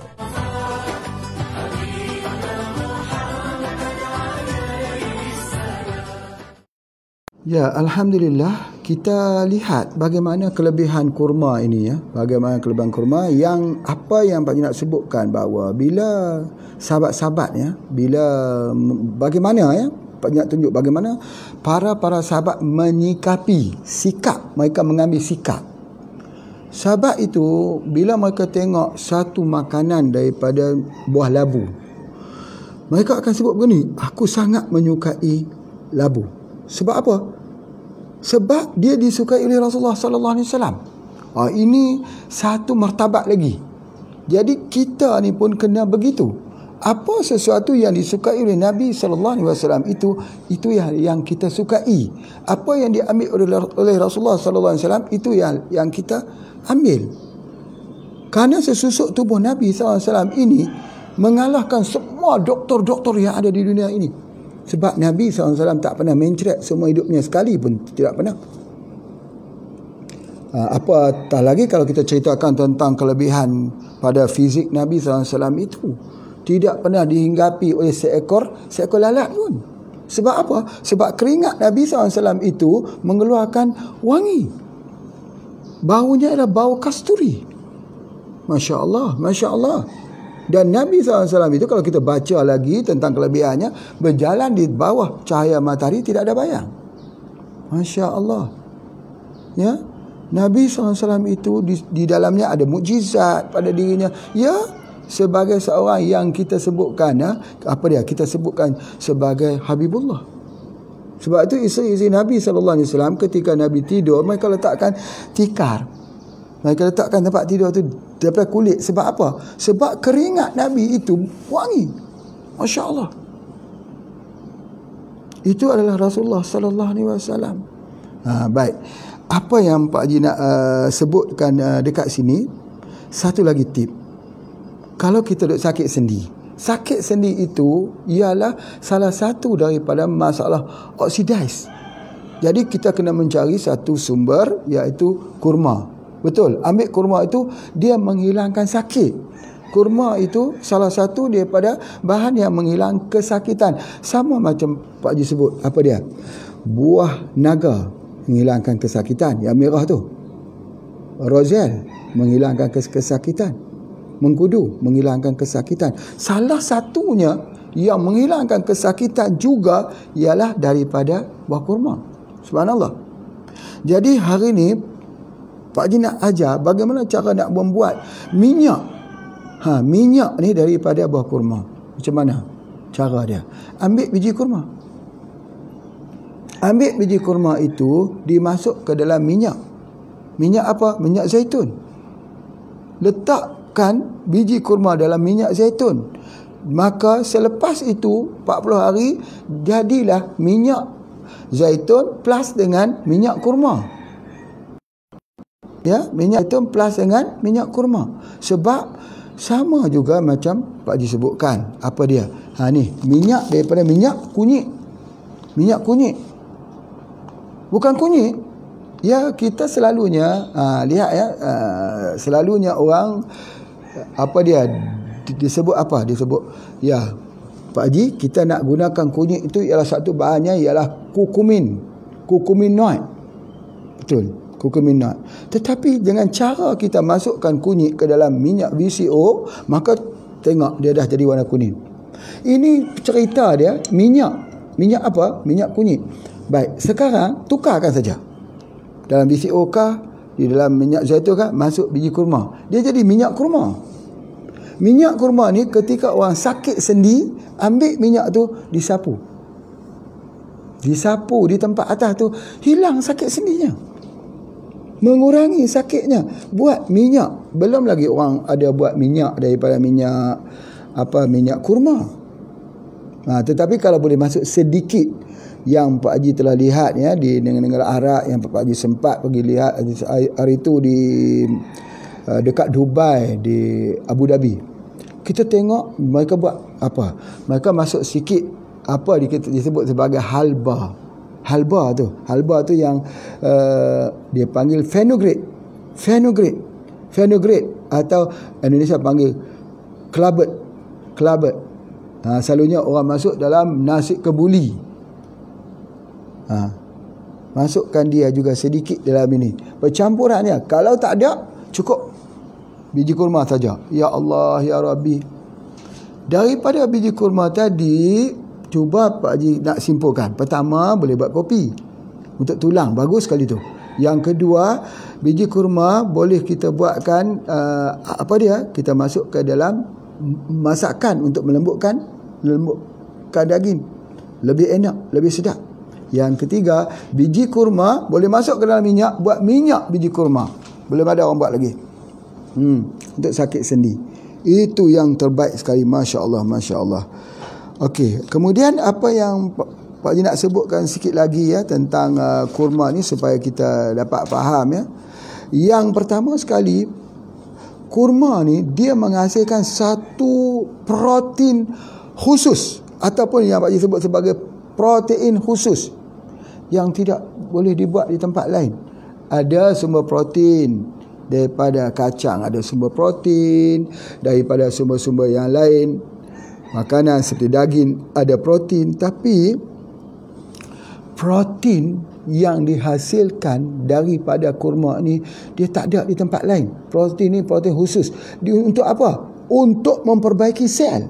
Ya, alhamdulillah kita lihat bagaimana kelebihan kurma ini ya. Bagaimana kelebihan kurma yang apa yang Pak Haji nak sebutkan bahawa bila sahabat-sahabat ya, bagaimana ya Pak Haji nak tunjuk bagaimana para sahabat menyikapi sikap, mereka mengambil sikap. Sahabat itu bila mereka tengok satu makanan daripada buah labu, mereka akan sebut begini, aku sangat menyukai labu. Sebab apa? Sebab dia disukai oleh Rasulullah sallallahu alaihi wasallam. Ini satu martabat lagi. Jadi kita ni pun kena begitu. apa sesuatu yang disukai oleh Nabi SAW itu yang kita sukai. Apa yang diambil oleh Rasulullah SAW itu yang kita ambil. Kerana sesusuk tubuh Nabi SAW ini mengalahkan semua doktor-doktor yang ada di dunia ini. Sebab Nabi SAW tak pernah mencret semua hidupnya sekali pun, tidak pernah. Apatah lagi kalau kita ceritakan tentang kelebihan pada fizik Nabi SAW itu, tidak pernah dihinggapi oleh seekor lalat pun. Sebab apa? Sebab keringat Nabi SAW itu mengeluarkan wangi. Baunya adalah bau kasturi. Masya Allah, Masya Allah. Dan Nabi SAW itu kalau kita baca lagi tentang kelebihannya, berjalan di bawah cahaya matahari tidak ada bayang. Masya Allah. Ya, Nabi SAW itu di dalamnya ada mukjizat pada dirinya. Ya, sebagai seorang yang kita sebutkan, kita sebutkan sebagai Habibullah. Sebab itu isteri-isteri Nabi SAW ketika Nabi tidur, mereka letakkan tikar. Mereka letakkan tempat tidur tu daripada kulit. Sebab apa? Sebab keringat Nabi itu wangi. Masya Allah. Itu adalah Rasulullah SAW. Baik. Apa yang Pak Haji nak sebutkan dekat sini, satu lagi tip. Kalau kita duk sakit sendi, sakit sendi itu ialah salah satu daripada masalah oksidize. Jadi kita kena mencari satu sumber, iaitu kurma. Betul, ambil kurma itu, dia menghilangkan sakit. Kurma itu salah satu daripada bahan yang menghilang kesakitan. Sama macam Pak Haji sebut, apa dia? Buah naga menghilangkan kesakitan, yang merah tu. Rozel menghilangkan kesakitan. Mengkudu menghilangkan kesakitan. Salah satunya yang menghilangkan kesakitan juga ialah daripada buah kurma. Subhanallah. Jadi hari ni Pak Haji nak ajar bagaimana cara nak membuat minyak. Minyak ni daripada buah kurma. Macam mana cara dia? Ambil biji kurma. Ambil biji kurma itu, dimasuk ke dalam minyak. Minyak apa? Minyak zaitun. Letakkan biji kurma dalam minyak zaitun. Maka selepas itu 40 hari, jadilah minyak zaitun plus dengan minyak kurma. Ya, minyak zaitun plus dengan minyak kurma. Sebab sama juga macam Pak Haji sebutkan. Apa dia? Ni minyak daripada minyak kunyit. Minyak kunyit. Bukan kunyit. Ya, kita selalunya lihat ya, selalunya orang disebut apa? Disebut ya, Pak Haji, kita nak gunakan kunyit itu ialah satu bahannya ialah kurkumin. Kurkuminoid. Betul, kurkuminoid. Tetapi dengan cara kita masukkan kunyit ke dalam minyak VCO, maka tengok dia dah jadi warna kuning. Ini cerita dia minyak apa? Minyak kunyit. Baik, sekarang tukarkan saja. Dalam VCO kah, di dalam minyak zaitun kah, masuk biji kurma. Dia jadi minyak kurma. Minyak kurma ni ketika orang sakit sendi, ambil minyak tu disapu. Disapu di tempat atas tu, hilang sakit sendinya. Mengurangi sakitnya. Buat minyak. Belum lagi orang ada buat minyak daripada minyak kurma. Tetapi kalau boleh masuk sedikit, yang Pak Haji telah lihat ya di negara Arab, yang Pak Haji sempat pergi lihat hari itu di dekat Dubai, di Abu Dhabi. Kita tengok mereka buat apa? Mereka masuk sikit apa disebut sebagai halba. Halba tu yang dia panggil fenugreek atau Indonesia panggil kelabet. Selalunya orang masuk dalam nasi kebuli. Masukkan dia juga sedikit dalam ini. Percampurannya, kalau tak ada, cukup biji kurma saja. Ya Allah, Ya Rabbi. Daripada biji kurma tadi, cuba Pak Haji nak simpulkan. Pertama, boleh buat kopi untuk tulang, bagus sekali tu. Yang kedua, biji kurma boleh kita buatkan kita masuk ke dalam masakan untuk melembutkan daging. Lebih enak, lebih sedap. Yang ketiga, biji kurma boleh masuk ke dalam minyak, buat minyak biji kurma. Belum ada orang buat lagi. Untuk sakit sendi. Itu yang terbaik sekali. Masya Allah, Masya Allah. Okey, kemudian apa yang Pak Haji nak sebutkan sikit lagi ya tentang kurma ni supaya kita dapat faham ya. Yang pertama sekali, kurma ni dia menghasilkan satu protein khusus ataupun yang Pak Haji sebut sebagai protein khusus yang tidak boleh dibuat di tempat lain. Ada sumber protein daripada kacang, ada sumber protein daripada sumber-sumber yang lain. Makanan seperti daging ada protein, tapi protein yang dihasilkan daripada kurma ni dia tak ada di tempat lain. Protein ni protein khusus. Untuk apa? Untuk memperbaiki sel,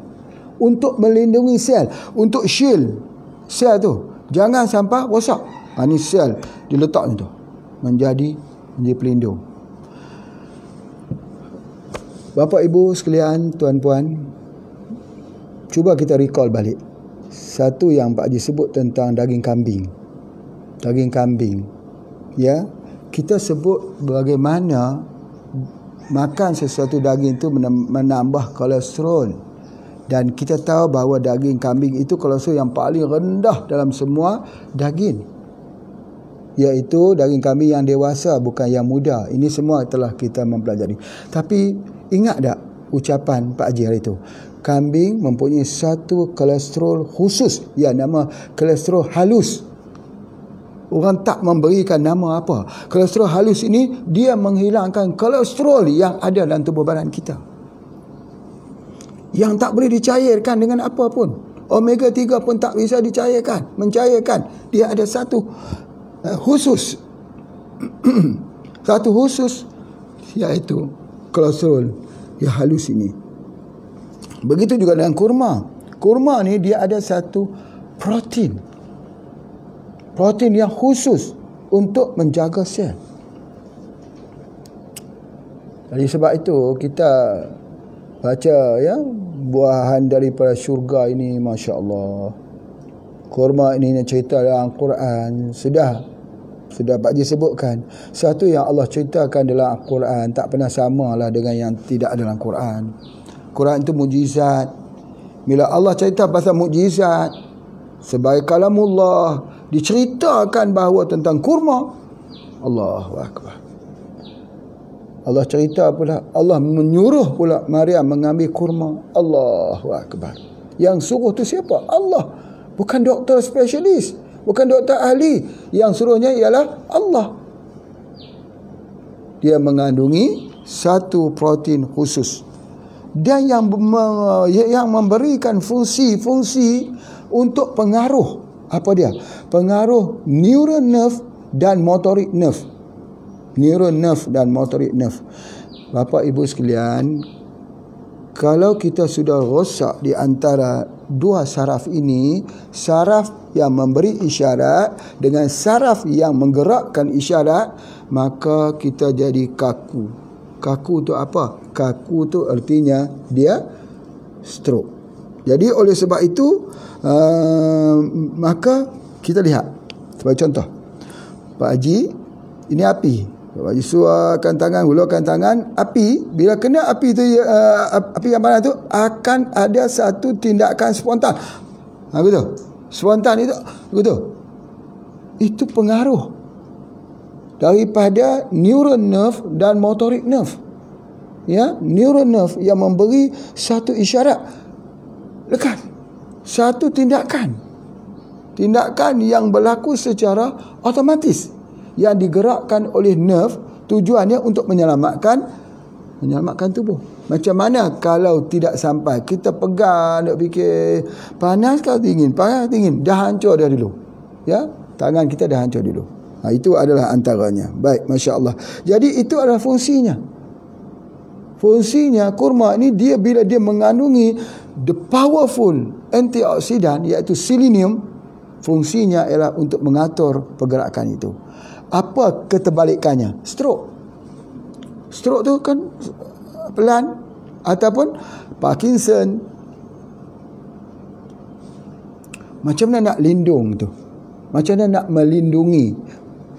untuk melindungi sel, untuk shield sel tu jangan sampai rosak. Ni sel diletak tu menjadi pelindung. Bapa ibu sekalian, tuan-puan, cuba kita recall balik. Satu yang Pak Haji sebut tentang daging kambing. Daging kambing. Ya, kita sebut bagaimana makan sesuatu daging itu menambah kolesterol. Dan kita tahu bahawa daging kambing itu kolesterol yang paling rendah dalam semua daging. Iaitu daging kambing yang dewasa, bukan yang muda. Ini semua telah kita mempelajari. Tapi ingat tak ucapan Pak Haji hari itu? Kambing mempunyai satu kolesterol khusus yang nama kolesterol halus. Orang tak memberikan nama apa. Kolesterol halus ini dia menghilangkan kolesterol yang ada dalam tubuh badan kita, yang tak boleh dicairkan dengan apa pun. Omega 3 pun tak bisa mencairkan. Dia ada satu khusus. Satu khusus, iaitu kolesterol yang halus ini. Begitu juga dengan kurma. Kurma ni dia ada satu protein yang khusus untuk menjaga sel. Jadi sebab itu kita baca ya, buahan daripada syurga ini, Masya Allah. Kurma ini cerita dalam Al-Quran. Sudah Pak Haji sebutkan. Satu yang Allah ceritakan dalam Al-Quran tak pernah samalah dengan yang tidak ada dalam Quran. Quran itu mujizat. Bila Allah cerita pasal mujizat sebagai kalamullah, diceritakan bahawa tentang kurma, Allahu Akbar. Allah cerita pula, Allah menyuruh pula Maryam mengambil kurma. Allahu Akbar. Yang suruh tu siapa? Allah. Bukan doktor spesialis, bukan doktor ahli. Yang suruhnya ialah Allah. Dia mengandungi satu protein khusus. Dan yang memberikan fungsi-fungsi untuk pengaruh. Apa dia? Pengaruh neural nerve dan motorik nerve. Neural nerve dan motorik nerve. Bapak ibu sekalian, kalau kita sudah rosak di antara dua saraf ini, saraf yang memberi isyarat dengan saraf yang menggerakkan isyarat, maka kita jadi kaku. Kaku tu apa? Kaku tu artinya dia stroke. Jadi oleh sebab itu maka kita lihat sebagai contoh, Pak Haji, ini api. Pak Haji suarkan tangan, hulurkan tangan, api. Bila kena api tu, api yang panas tu akan ada satu tindakan spontan. Betul? Spontan itu betul. Itu pengaruh daripada neural nerve dan motorik nerve. Ya, neural nerve yang memberi satu isyarat lekat, satu tindakan yang berlaku secara otomatis, yang digerakkan oleh nerve, tujuannya untuk menyelamatkan tubuh. Macam mana kalau tidak sampai, kita pegang, nak fikir panas ke dingin, dah hancur dah dulu. Ya, tangan kita dah hancur dulu. Itu adalah antaranya. Baik, Masya Allah. Jadi itu adalah fungsinya. Fungsinya kurma ni, dia bila dia mengandungi the powerful antioksidan iaitu selenium, fungsinya ialah untuk mengatur pergerakan itu. Apa keterbalikannya? Stroke tu kan pelan, ataupun Parkinson. Macam mana nak lindung tu? Macam mana nak melindungi?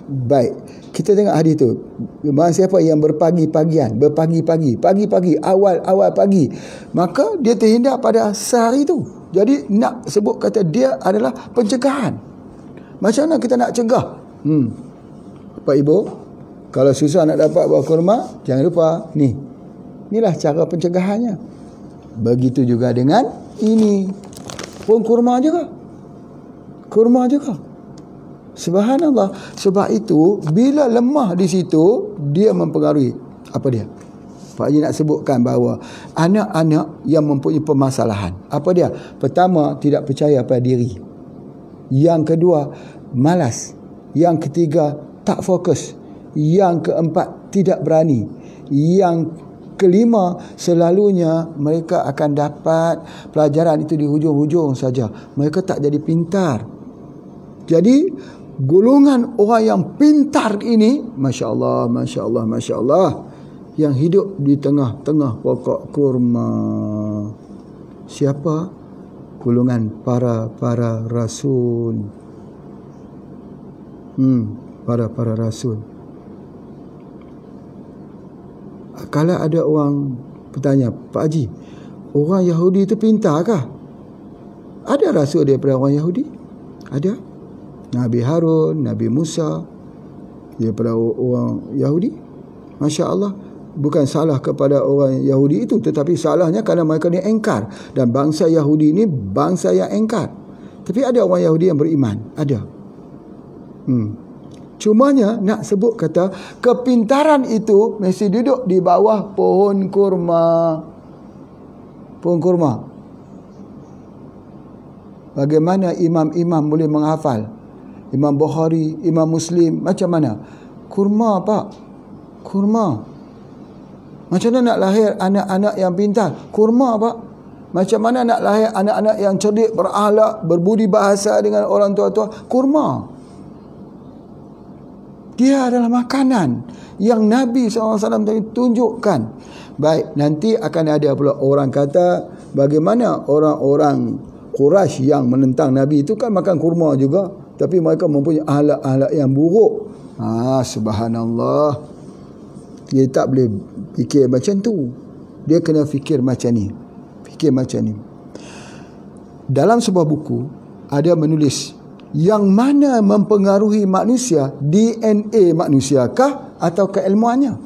Baik, Kita tengok hadis tu. Barang siapa yang berpagi-pagian, pagi-pagi, awal pagi, maka dia terhindar pada sehari tu. Jadi nak sebut kata dia adalah pencegahan. Macam mana kita nak cegah? Pak Ibu, kalau susah nak dapat buah kurma, jangan lupa ni. Inilah cara pencegahannya. Begitu juga dengan ini. Pun kurma juga. Subhanallah. Sebab itu bila lemah di situ, dia mempengaruhi. Apa dia? Pak Haji nak sebutkan bahawa anak-anak yang mempunyai permasalahan, apa dia? Pertama, tidak percaya pada diri. Yang kedua, malas. Yang ketiga, tak fokus. Yang keempat, tidak berani. Yang kelima, selalunya mereka akan dapat pelajaran itu di hujung-hujung saja. Mereka tak jadi pintar. Jadi golongan orang yang pintar ini, Masya Allah, yang hidup di tengah-tengah pokok kurma. Siapa? Golongan para rasul. Para rasul. Kalau ada orang bertanya, Pak Haji, orang Yahudi itu pintarkah? Ada rasul daripada orang Yahudi? Ada. Nabi Harun, Nabi Musa, daripada orang Yahudi. Masya Allah. Bukan salah kepada orang Yahudi itu, tetapi salahnya kerana mereka ni engkar. Dan bangsa Yahudi ni bangsa yang engkar. Tapi ada orang Yahudi yang beriman. Ada. Cumanya nak sebut kata kepintaran itu mesti duduk di bawah pohon kurma. Pohon kurma. Bagaimana imam-imam boleh menghafal? Imam Bukhari, Imam Muslim, macam mana? Kurma, Pak. Kurma. Macam mana nak lahir anak-anak yang pintar? Kurma, Pak. Macam mana nak lahir anak-anak yang cerdik, berakhlak, berbudi bahasa dengan orang tua-tua? Kurma. Dia adalah makanan yang Nabi SAW tadi tunjukkan. Baik, nanti akan ada pula orang kata, bagaimana orang-orang Quraisy yang menentang Nabi itu kan makan kurma juga, tapi mereka mempunyai akhlak-akhlak yang buruk. Subhanallah. Dia tak boleh fikir macam tu. Dia kena fikir macam ni. Dalam sebuah buku ada menulis, yang mana mempengaruhi manusia, DNA manusiakah atau keilmuannya?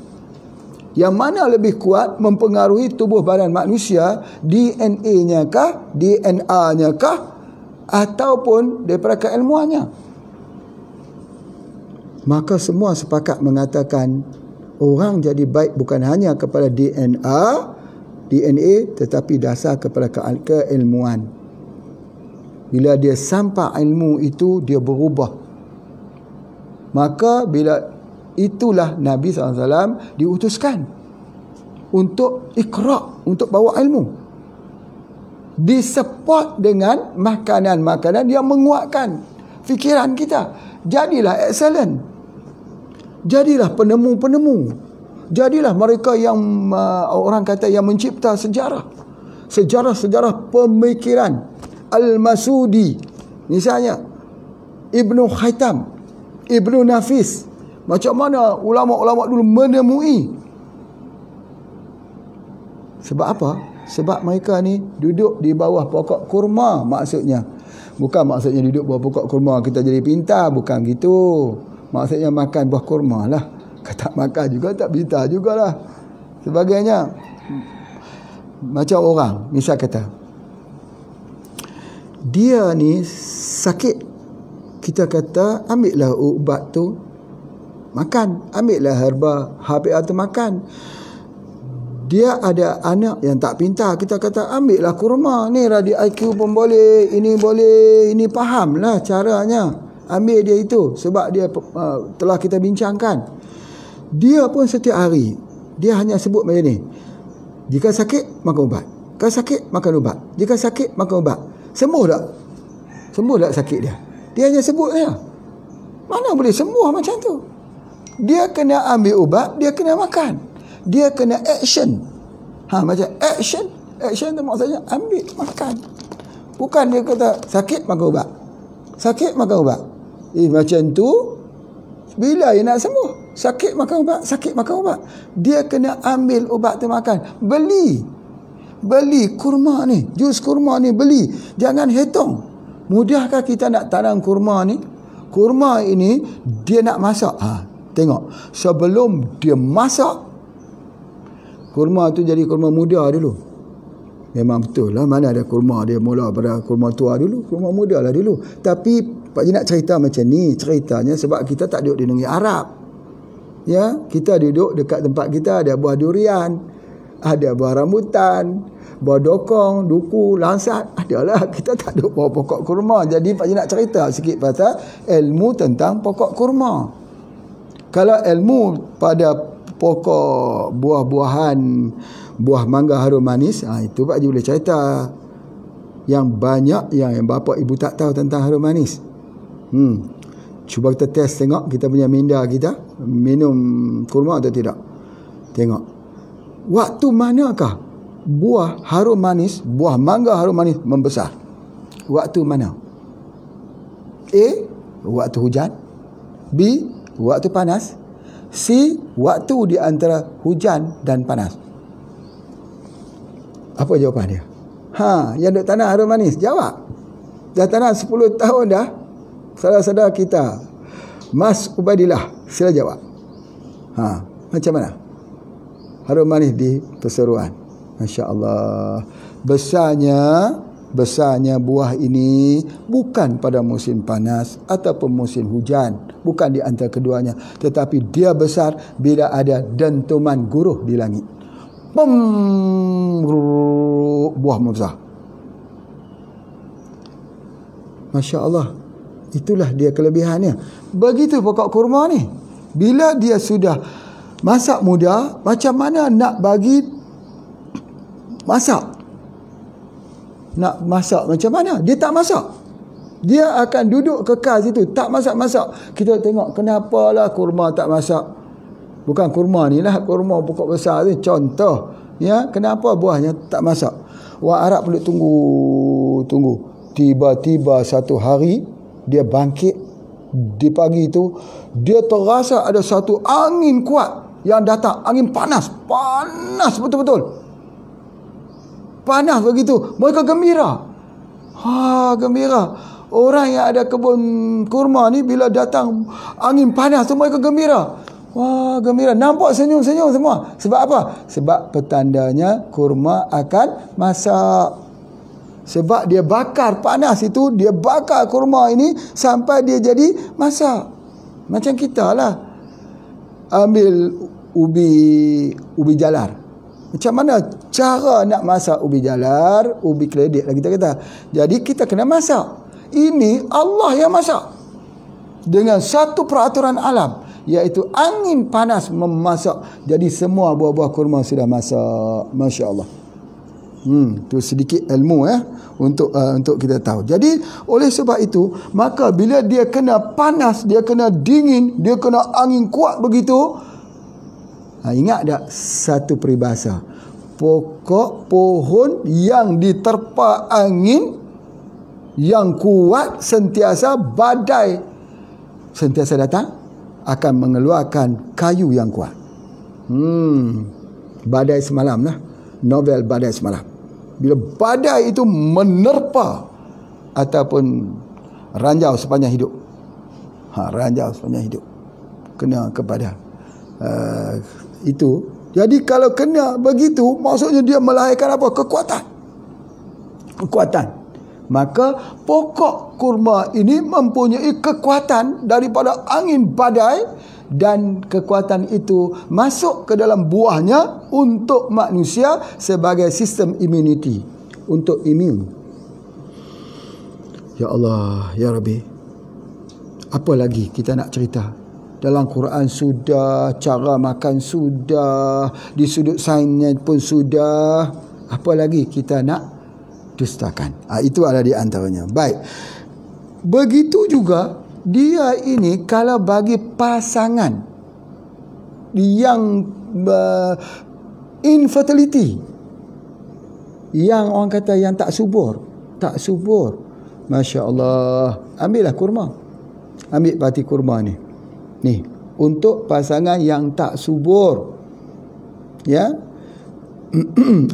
Yang mana lebih kuat mempengaruhi tubuh badan manusia, DNA-nya kah, DNA-nya kah, ataupun daripada keilmuannya? Maka semua sepakat mengatakan orang jadi baik bukan hanya kepada DNA, tetapi dasar kepada keilmuan. Bila dia sampai ilmu itu, dia berubah. Maka bila itulah Nabi SAW diutuskan untuk iqra', untuk bawa ilmu. Disupport dengan makanan-makanan yang menguatkan fikiran kita. Jadilah excellent. Jadilah penemu-penemu. Jadilah mereka yang orang kata yang mencipta sejarah. Sejarah-sejarah pemikiran. Al-Masudi, misalnya Ibnu Khaitam, Ibnu Nafis. Macam mana ulama-ulama dulu menemui. Sebab apa? Sebab mereka ni duduk di bawah pokok kurma maksudnya. Bukan maksudnya duduk bawah pokok kurma kita jadi pintar, bukan gitu. Maksudnya makan buah kurma lah. Kata makan juga tak pintar jugalah. Sebagainya. Macam orang, misal kata dia ni sakit, kita kata ambillah ubat tu makan, ambillah herba HPA tu makan. Dia ada anak yang tak pintar, kita kata ambillah kurma ni, radio IQ pun boleh, ini fahamlah caranya, ambil dia itu. Sebab dia telah kita bincangkan. Dia pun setiap hari dia hanya sebut macam ni, jika sakit makan ubat, kalau sakit makan ubat, jika sakit makan ubat. Sembuh tak sakit dia? Dia hanya sebut saja. Mana boleh sembuh macam tu? Dia kena ambil ubat, dia kena makan, dia kena action. Macam action tu maksudnya ambil makan. Bukan dia kata sakit makan ubat, macam tu bila dia nak sembuh? Sakit makan ubat, sakit makan ubat. Dia kena ambil ubat tu makan. Beli kurma ni, jus kurma ni beli. Jangan hitung. Mudahkah kita nak tanam kurma ni? Kurma ini dia nak masak. Tengok, sebelum dia masak, kurma tu jadi kurma muda dulu. Memang betul lah, mana ada kurma dia mula pada kurma tua dulu, kurma muda lah dulu. Tapi Pak Haji nak cerita macam ni, ceritanya sebab kita tak duduk di negeri Arab. Ya, kita duduk dekat tempat kita ada buah durian, ada buah rambutan, buah dokong, duku, langsat, adalah. Kita tak duduk bawah pokok kurma. Jadi Pak Haji nak cerita sikit pasal ilmu tentang pokok kurma. Kalau ilmu pada pokok buah-buahan, buah mangga harum manis, itu Pak Haji boleh cerita. Yang banyak yang bapa ibu tak tahu tentang harum manis. Cuba kita test tengok kita punya minda kita minum kurma atau tidak. Tengok. Waktu manakah buah harum manis, buah mangga harum manis membesar? Waktu mana? A, waktu hujan. B, waktu panas. C, waktu di antara hujan dan panas. Apa jawapan dia? Yang duk tanam harum manis, jawab. Dah tanam 10 tahun dah. Saudara-saudara kita, Mas Ubaidillah, sila jawab. Macam mana? Harum manis di perseroan. Masya Allah. Besarnya buah ini bukan pada musim panas ataupun musim hujan. Bukan di antara keduanya. Tetapi dia besar bila ada dentuman guruh di langit. Buah membesar. Masya Allah. Itulah dia kelebihannya. Begitu pokok kurma ni. Bila dia sudah masak muda, macam mana nak bagi masak? Nak masak macam mana? Dia tak masak. Dia akan duduk kekal situ, tak masak-masak. Kita tengok kenapalah kurma tak masak. Bukan kurma ni lah, kurma pokok besar ni contoh. Ya, kenapa buahnya tak masak? Orang Arab perlu tunggu. Tiba-tiba satu hari dia bangkit di pagi itu, dia terasa ada satu angin kuat yang datang, angin panas betul-betul. Panas begitu, mereka gembira. Gembira. Orang yang ada kebun kurma ni bila datang angin panas tu mereka gembira. Gembira. Nampak senyum-senyum semua. Sebab apa? Sebab petandanya kurma akan masak. Sebab dia bakar panas itu, dia bakar kurma ini sampai dia jadi masak. Macam kita lah. Ambil ubi jalar. Macam mana cara nak masak ubi jalar, ubi keledek lah kita kata. Jadi kita kena masak. Ini Allah yang masak. Dengan satu peraturan alam, iaitu angin panas memasak. Jadi semua buah-buah kurma sudah masak. Masya Allah. Tu sedikit ilmu untuk kita tahu. Jadi oleh sebab itu, maka bila dia kena panas, dia kena dingin, dia kena angin kuat begitu, ingat tak satu peribahasa, pokok pohon yang diterpa angin yang kuat sentiasa badai sentiasa datang akan mengeluarkan kayu yang kuat. Badai semalam lah, novel Badai Semalam. Bila badai itu menerpa ataupun ranjau sepanjang hidup. Ranjau sepanjang hidup. Kena kepada itu. Jadi kalau kena begitu, maksudnya dia melahirkan apa? Kekuatan. Maka pokok kurma ini mempunyai kekuatan daripada angin badai, dan kekuatan itu masuk ke dalam buahnya untuk manusia sebagai sistem immunity, untuk imun. Ya Allah, ya Rabbi, apa lagi kita nak cerita? Dalam Quran sudah, cara makan sudah, di sudut sainsnya pun sudah. Apa lagi kita nak dustakan? Itu ada di antaranya. Baik. Begitu juga dia ini kalau bagi pasangan yang infertility, yang orang kata yang tak subur, Masya Allah, ambillah kurma. Ambil pati kurma ni. untuk pasangan yang tak subur. Ya.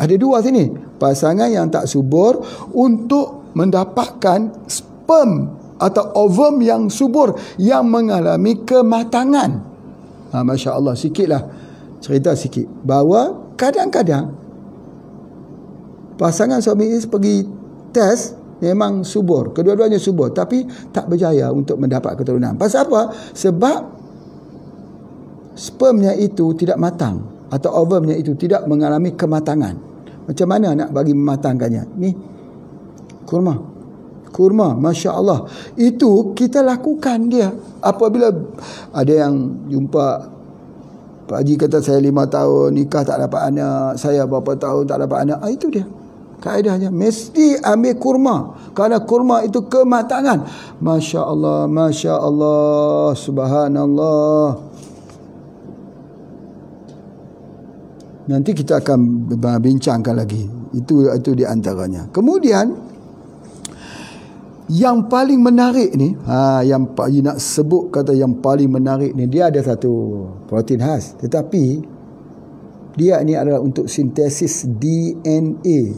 Ada dua sini. Pasangan yang tak subur untuk mendapatkan sperm atau ovum yang subur yang mengalami kematangan. Masya Allah, sikitlah cerita sikit bahawa kadang-kadang pasangan suami isteri pergi test memang subur, kedua-duanya subur, tapi tak berjaya untuk mendapat keturunan. Pasal apa? Sebab spermnya itu tidak matang atau ovumnya itu tidak mengalami kematangan. Macam mana nak bagi mematangkannya? Ni kurma, Masya Allah. Itu kita lakukan dia. Apabila ada yang jumpa, Pak Haji kata saya 5 tahun nikah tak dapat anak, saya berapa tahun tak dapat anak. Itu dia kaedahnya. Mesti ambil kurma, kerana kurma itu kematangan. Masya Allah, Masya Allah, Subhanallah. Nanti kita akan bincangkan lagi. Itu di antaranya. Kemudian yang paling menarik ni, yang Pak Haji nak sebut, kata yang paling menarik ni, dia ada satu protein khas, tetapi dia ni adalah untuk sintesis DNA.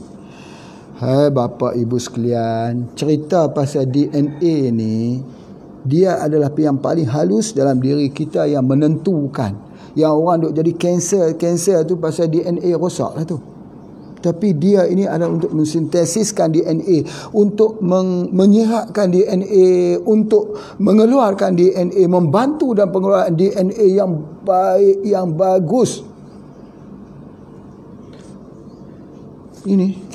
Hai bapa ibu sekalian, cerita pasal DNA ni, dia adalah yang paling halus dalam diri kita yang menentukan. Yang orang duk jadi kanser tu pasal DNA rosak lah tu. Tapi dia ini adalah untuk mensintesiskan DNA, untuk menyihatkan DNA, untuk mengeluarkan DNA, membantu dalam pengeluaran DNA yang baik, yang bagus. Ini.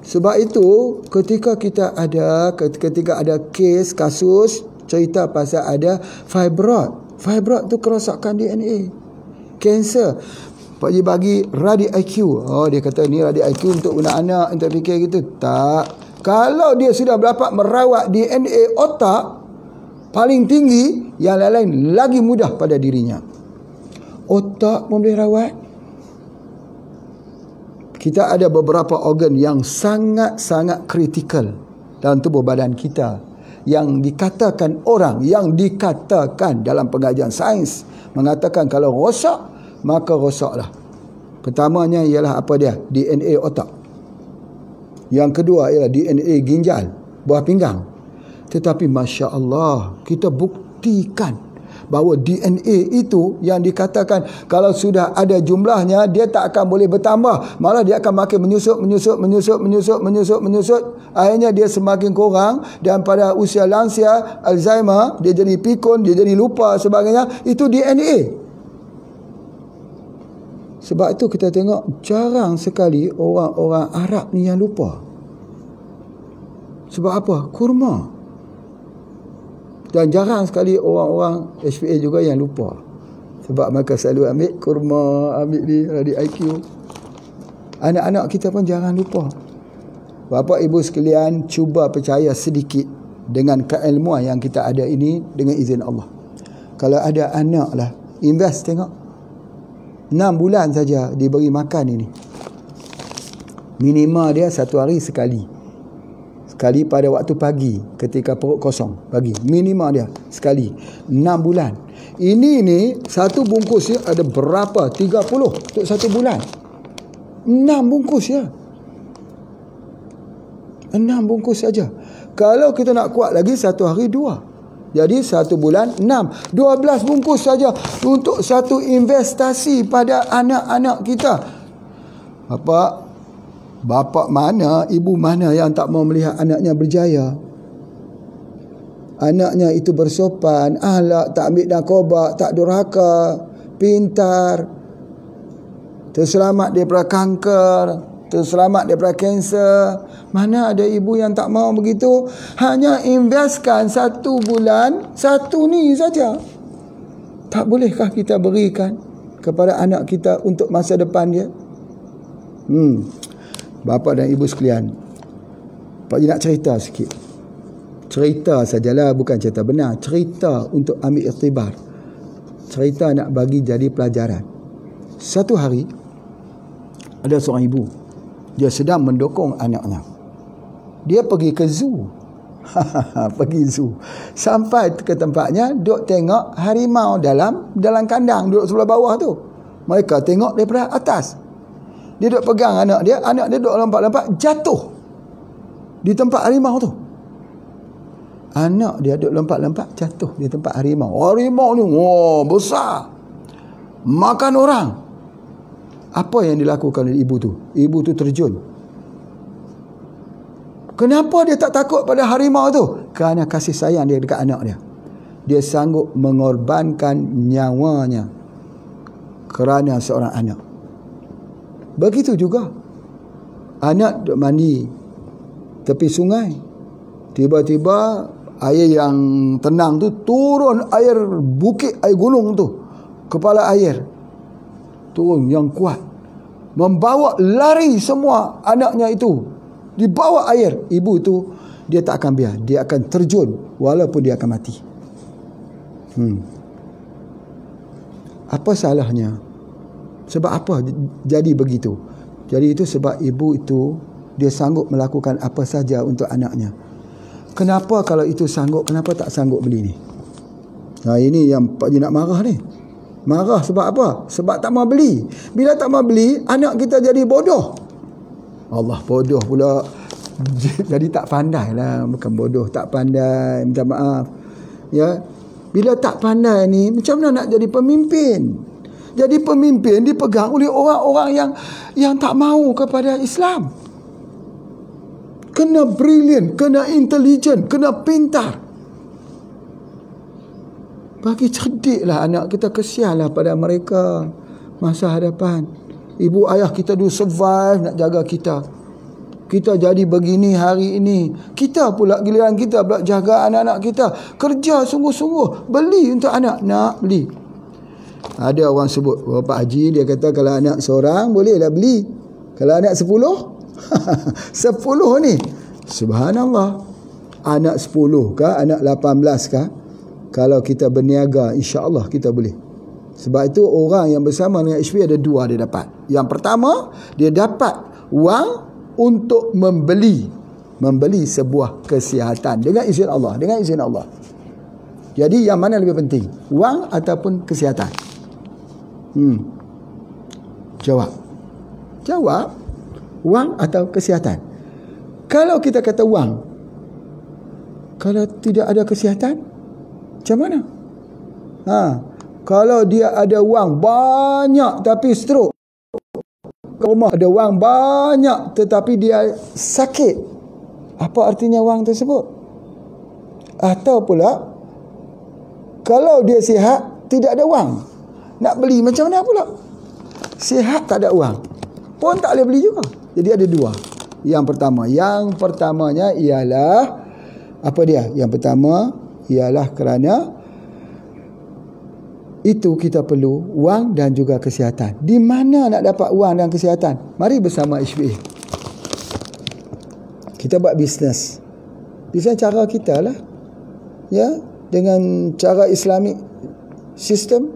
Sebab itu ketika ada kasus cerita pasal ada fibroid tu kerosakan DNA, kanser. Pak Haji bagi radi IQ. Dia kata ni radi IQ untuk guna anak, untuk fikir gitu. Tak. Kalau dia sudah dapat merawat DNA otak paling tinggi, yang lain-lain lagi mudah pada dirinya. Otak pun boleh rawat. Kita ada beberapa organ yang sangat-sangat kritikal dalam tubuh badan kita, yang dikatakan dalam pengajian sains mengatakan kalau rosak, maka rosaklah. Pertamanya ialah apa dia? DNA otak. Yang kedua ialah DNA ginjal, buah pinggang. Tetapi Masya Allah, kita buktikan bahawa DNA itu yang dikatakan kalau sudah ada jumlahnya, dia tak akan boleh bertambah. Malah dia akan makin menyusut. Akhirnya dia semakin kurang, dan pada usia lansia, Alzheimer, dia jadi pikun, dia jadi lupa sebagainya. Itu DNA. Sebab itu kita tengok jarang sekali orang-orang Arab ni yang lupa. Sebab apa? Kurma. Dan jarang sekali orang-orang HPA juga yang lupa. Sebab mereka selalu ambil kurma, ambil ni, radi IQ. Anak-anak kita pun jangan lupa. Bapa ibu sekalian, cuba percaya sedikit dengan keilmuan yang kita ada ini dengan izin Allah. Kalau ada anak lah, invest tengok. 6 bulan saja diberi makan ini. Minimal dia 1 hari sekali. Sekali pada waktu pagi ketika perut kosong, pagi. Minimal dia sekali. 6 bulan. Ini ni satu bungkus dia ada berapa? 30 untuk 1 bulan. 6 bungkus ya. 6 bungkus saja. Kalau kita nak kuat lagi 1 hari 2. Jadi 1 bulan 6, 12 bungkus saja untuk satu investasi pada anak-anak kita. Bapa mana, ibu mana yang tak mau melihat anaknya berjaya? Anaknya itu bersopan, akhlak, tak ambil narkoba, tak durhaka, pintar, terselamat daripada kanker, terselamat daripada kanser. Mana ada ibu yang tak mau begitu? Hanya investkan 1 bulan, 1 ni saja. Tak bolehkah kita berikan kepada anak kita untuk masa depan dia? Bapa dan ibu sekalian, Pak Haji nak cerita sikit. Cerita sajalah, bukan cerita benar. Cerita untuk ambil iktibar. Cerita nak bagi jadi pelajaran. Satu hari, ada seorang ibu. Dia sedang mendukung anaknya. Dia pergi ke zoo. Pergi zoo. Sampai ke tempatnya, duk tengok harimau dalam kandang, duduk sebelah bawah tu. Mereka tengok daripada atas. Dia duk pegang anak dia duk lompat-lompat, jatuh di tempat harimau tu. Anak dia duk lompat-lompat, jatuh di tempat harimau. Harimau ni, besar, makan orang. Apa yang dilakukan oleh ibu tu? Ibu tu terjun. Kenapa dia tak takut pada harimau tu? Kerana kasih sayang dia dekat anak dia. Dia sanggup mengorbankan nyawanya kerana seorang anak. Begitu juga anak duk mandi tepi sungai, tiba-tiba air yang tenang tu turun air bukit, air gunung tu, kepala air turun yang kuat, membawa lari semua anaknya itu, dibawa air. Ibu tu dia tak akan biar, dia akan terjun walaupun dia akan mati. Apa salahnya? Sebab apa jadi begitu? Jadi itu sebab ibu itu dia sanggup melakukan apa saja untuk anaknya. Kenapa kalau itu sanggup, kenapa tak sanggup beli ni? Nah, ini yang Pak Haji nak marah ni. Marah sebab apa? Sebab tak mau beli. Bila tak mau beli, anak kita jadi bodoh. Allah, bodoh pula. Jadi tak pandai lah. Bukan bodoh, tak pandai. Minta maaf. Ya. Bila tak pandai ni, macam mana nak jadi pemimpin? Jadi pemimpin dipegang oleh orang-orang yang tak mahu kepada Islam. Kena brilliant, kena intelligent, kena pintar. Bagi cerdiklah anak kita, kesianlah pada mereka masa hadapan. Ibu ayah kita dulu survive nak jaga kita. Kita jadi begini hari ini. Kita pula, giliran kita pula jaga anak-anak kita. Kerja sungguh-sungguh. Beli untuk anak. Nak beli. Ada orang sebut, Pak Haji dia kata kalau anak seorang bolehlah beli. Kalau anak 10 10 ni, subhanallah, anak 10 kah, anak 18 kah, kalau kita berniaga, insya-Allah kita boleh. Sebab itu orang yang bersama dengan HP ada dua dia dapat. Yang pertama, dia dapat wang untuk membeli sebuah kesihatan dengan izin Allah, Jadi yang mana lebih penting, wang ataupun kesihatan? Jawab. Wang atau kesihatan? Kalau kita kata wang, kalau tidak ada kesihatan, macam mana? Kalau dia ada wang banyak tapi stroke, rumah ada wang banyak tetapi dia sakit, apa artinya wang tersebut? Atau pula kalau dia sihat tidak ada wang, nak beli macam mana pula? Sihat tak ada wang pun tak boleh beli juga. Jadi ada dua. Yang pertamanya ialah apa dia? Yang pertama ialah kerana itu kita perlu wang dan juga kesihatan. Di mana nak dapat wang dan kesihatan? Mari bersama HBA kita buat bisnes. Bisnes cara kita lah, ya, dengan cara Islamic system,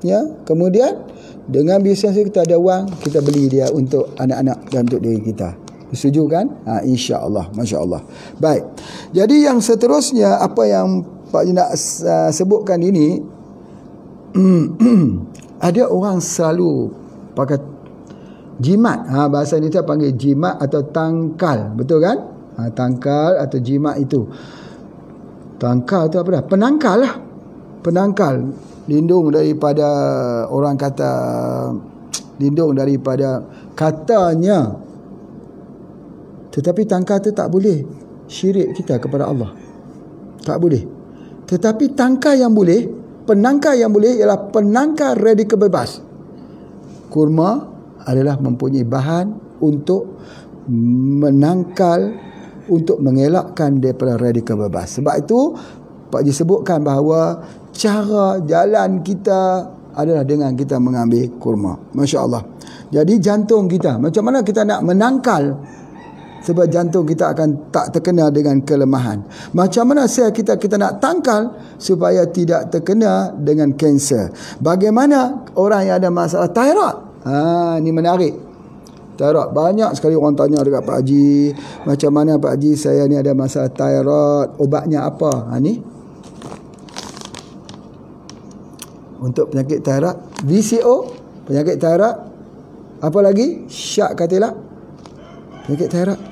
ya. Kemudian dengan bisnes kita ada wang, kita beli dia untuk anak-anak dan untuk diri kita. Setuju kan? InsyaAllah, Masya Allah. Baik. Jadi yang seterusnya, apa yang Pak Haji nak sebutkan ini, ada orang selalu pakai jimat. Bahasa Indonesia panggil jimat atau tangkal. Betul kan? Tangkal atau jimat itu. Tangkal itu apa dah? Penangkal lah. Penangkal. Lindung daripada, orang kata, lindung daripada katanya. Tetapi tangkal itu tak boleh syirik kita kepada Allah. Tak boleh. Tetapi tangkal yang boleh, penangkal yang boleh ialah penangkal radikal bebas. Kurma adalah mempunyai bahan untuk menangkal, untuk mengelakkan daripada radikal bebas. Sebab itu Pak Haji sebutkan bahawa cara jalan kita adalah dengan kita mengambil kurma. Masya Allah. Jadi jantung kita, macam mana kita nak menangkal? Sebab jantung kita akan tak terkena dengan kelemahan. Macam mana sel kita nak tangkal supaya tidak terkena dengan kanser? Bagaimana orang yang ada masalah thyroid? Ini menarik. Thyroid. Banyak sekali orang tanya dekat Pak Haji, macam mana Pak Haji, saya ni ada masalah thyroid, ubatnya apa? Ni untuk penyakit thyroid, VCO, penyakit thyroid. Apa lagi? Syak katilah, penyakit thyroid.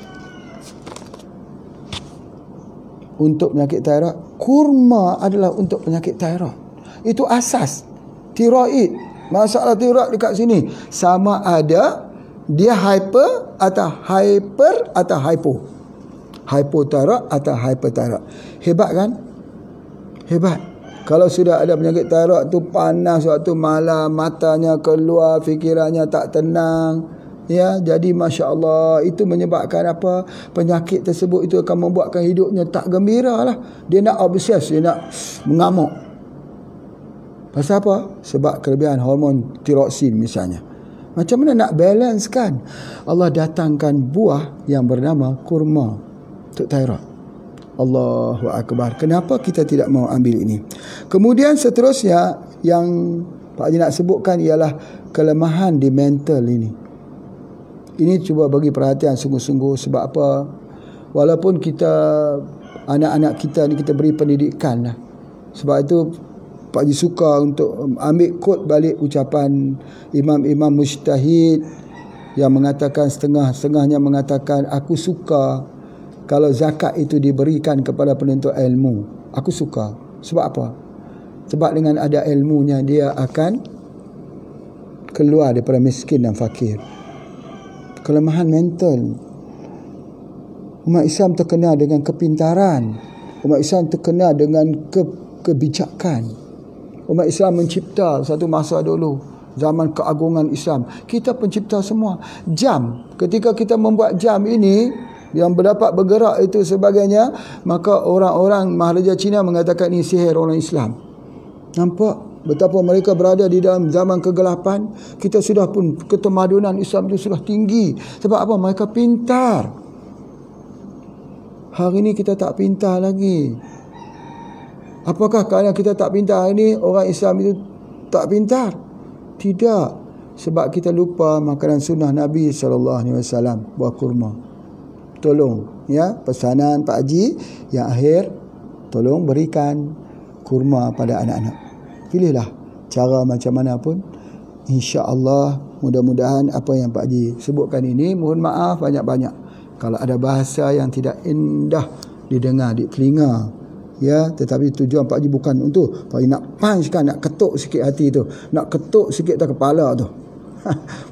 Untuk penyakit thyroid, kurma adalah untuk penyakit thyroid. Itu asas. Tiroid, masalah tiroid dekat sini sama ada dia hyper atau hyper atau hypo. Hypothyroid atau hyperthyroid. Hebat kan? Hebat. Kalau sudah ada penyakit thyroid tu panas waktu malam, matanya keluar, fikirannya tak tenang. Ya, jadi Masya Allah, itu menyebabkan apa? Penyakit tersebut itu akan membuatkan hidupnya tak gembira lah. Dia nak obses, dia nak mengamuk. Pasal apa? Sebab kelebihan hormon tiroxin misalnya. Macam mana nak balance kan? Allah datangkan buah yang bernama kurma untuk thyroid. Allahu Akbar. Kenapa kita tidak mau ambil ini? Kemudian seterusnya yang Pak Haji nak sebutkan ialah kelemahan di mental ini. Ini cuba bagi perhatian sungguh-sungguh. Sebab apa? Walaupun kita, anak-anak kita ni kita beri pendidikan lah. Sebab itu Pak Haji suka untuk ambil quote balik ucapan imam-imam mujtahid yang mengatakan, setengah-setengahnya mengatakan, aku suka kalau zakat itu diberikan kepada penuntut ilmu. Aku suka. Sebab apa? Sebab dengan ada ilmunya dia akan keluar daripada miskin dan fakir. Kelemahan mental. Umat Islam terkenal dengan kepintaran. Umat Islam terkenal dengan kebijakan. Umat Islam mencipta satu masa dulu, zaman keagungan Islam. Kita pencipta semua. Jam. Ketika kita membuat jam ini, yang berdapat bergerak itu sebagainya, maka orang-orang Maharaja Cina mengatakan ini sihir orang Islam. Nampak betapa mereka berada di dalam zaman kegelapan. Kita sudah pun ketemadunan Islam itu sudah tinggi. Sebab apa? Mereka pintar. Hari ini kita tak pintar lagi. Apakah kerana kita tak pintar hari ini orang Islam itu tak pintar? Tidak. Sebab kita lupa makanan sunnah Nabi SAW, buah kurma. Tolong ya, pesanan Pak Haji yang akhir, tolong berikan kurma pada anak-anak. Pilihlah cara macam mana pun, insya-Allah mudah-mudahan apa yang Pak Haji sebutkan ini, mohon maaf banyak-banyak kalau ada bahasa yang tidak indah didengar di telinga ya, tetapi tujuan Pak Haji bukan untuk Pak Haji nak punch kan, nak ketuk sikit hati tu, nak ketuk sikit tak kepala tu.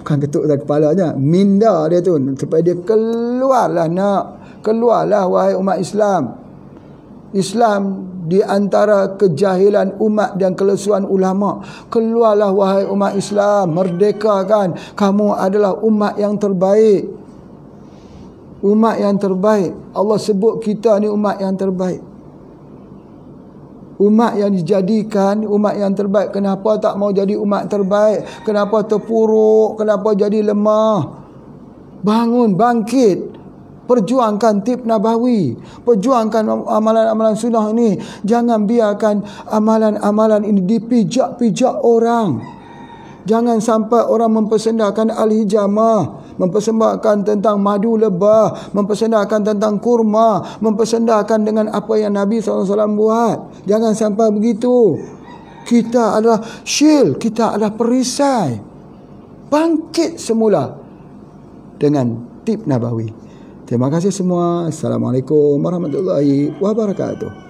Bukan ketuk tak kepalanya, minda dia tu supaya dia keluarlah, keluarlah wahai umat Islam. Islam di antara kejahilan umat dan kelesuan ulama. Keluarlah wahai umat Islam, merdekakan. Kamu adalah umat yang terbaik. Umat yang terbaik. Allah sebut kita ni umat yang terbaik. Umat yang dijadikan umat yang terbaik. Kenapa tak mau jadi umat terbaik? Kenapa terpuruk? Kenapa jadi lemah? Bangun, bangkit. Perjuangkan tip nabawi. Perjuangkan amalan-amalan sunnah ini. Jangan biarkan amalan-amalan ini dipijak-pijak orang. Jangan sampai orang mempersendakan al-hijamah, mempersembahkan tentang madu lebah, mempersembahkan tentang kurma, mempersembahkan dengan apa yang Nabi SAW buat. Jangan sampai begitu. Kita adalah syil, kita adalah perisai. Bangkit semula dengan tip nabawi. Terima kasih semua. Assalamualaikum warahmatullahi wabarakatuh.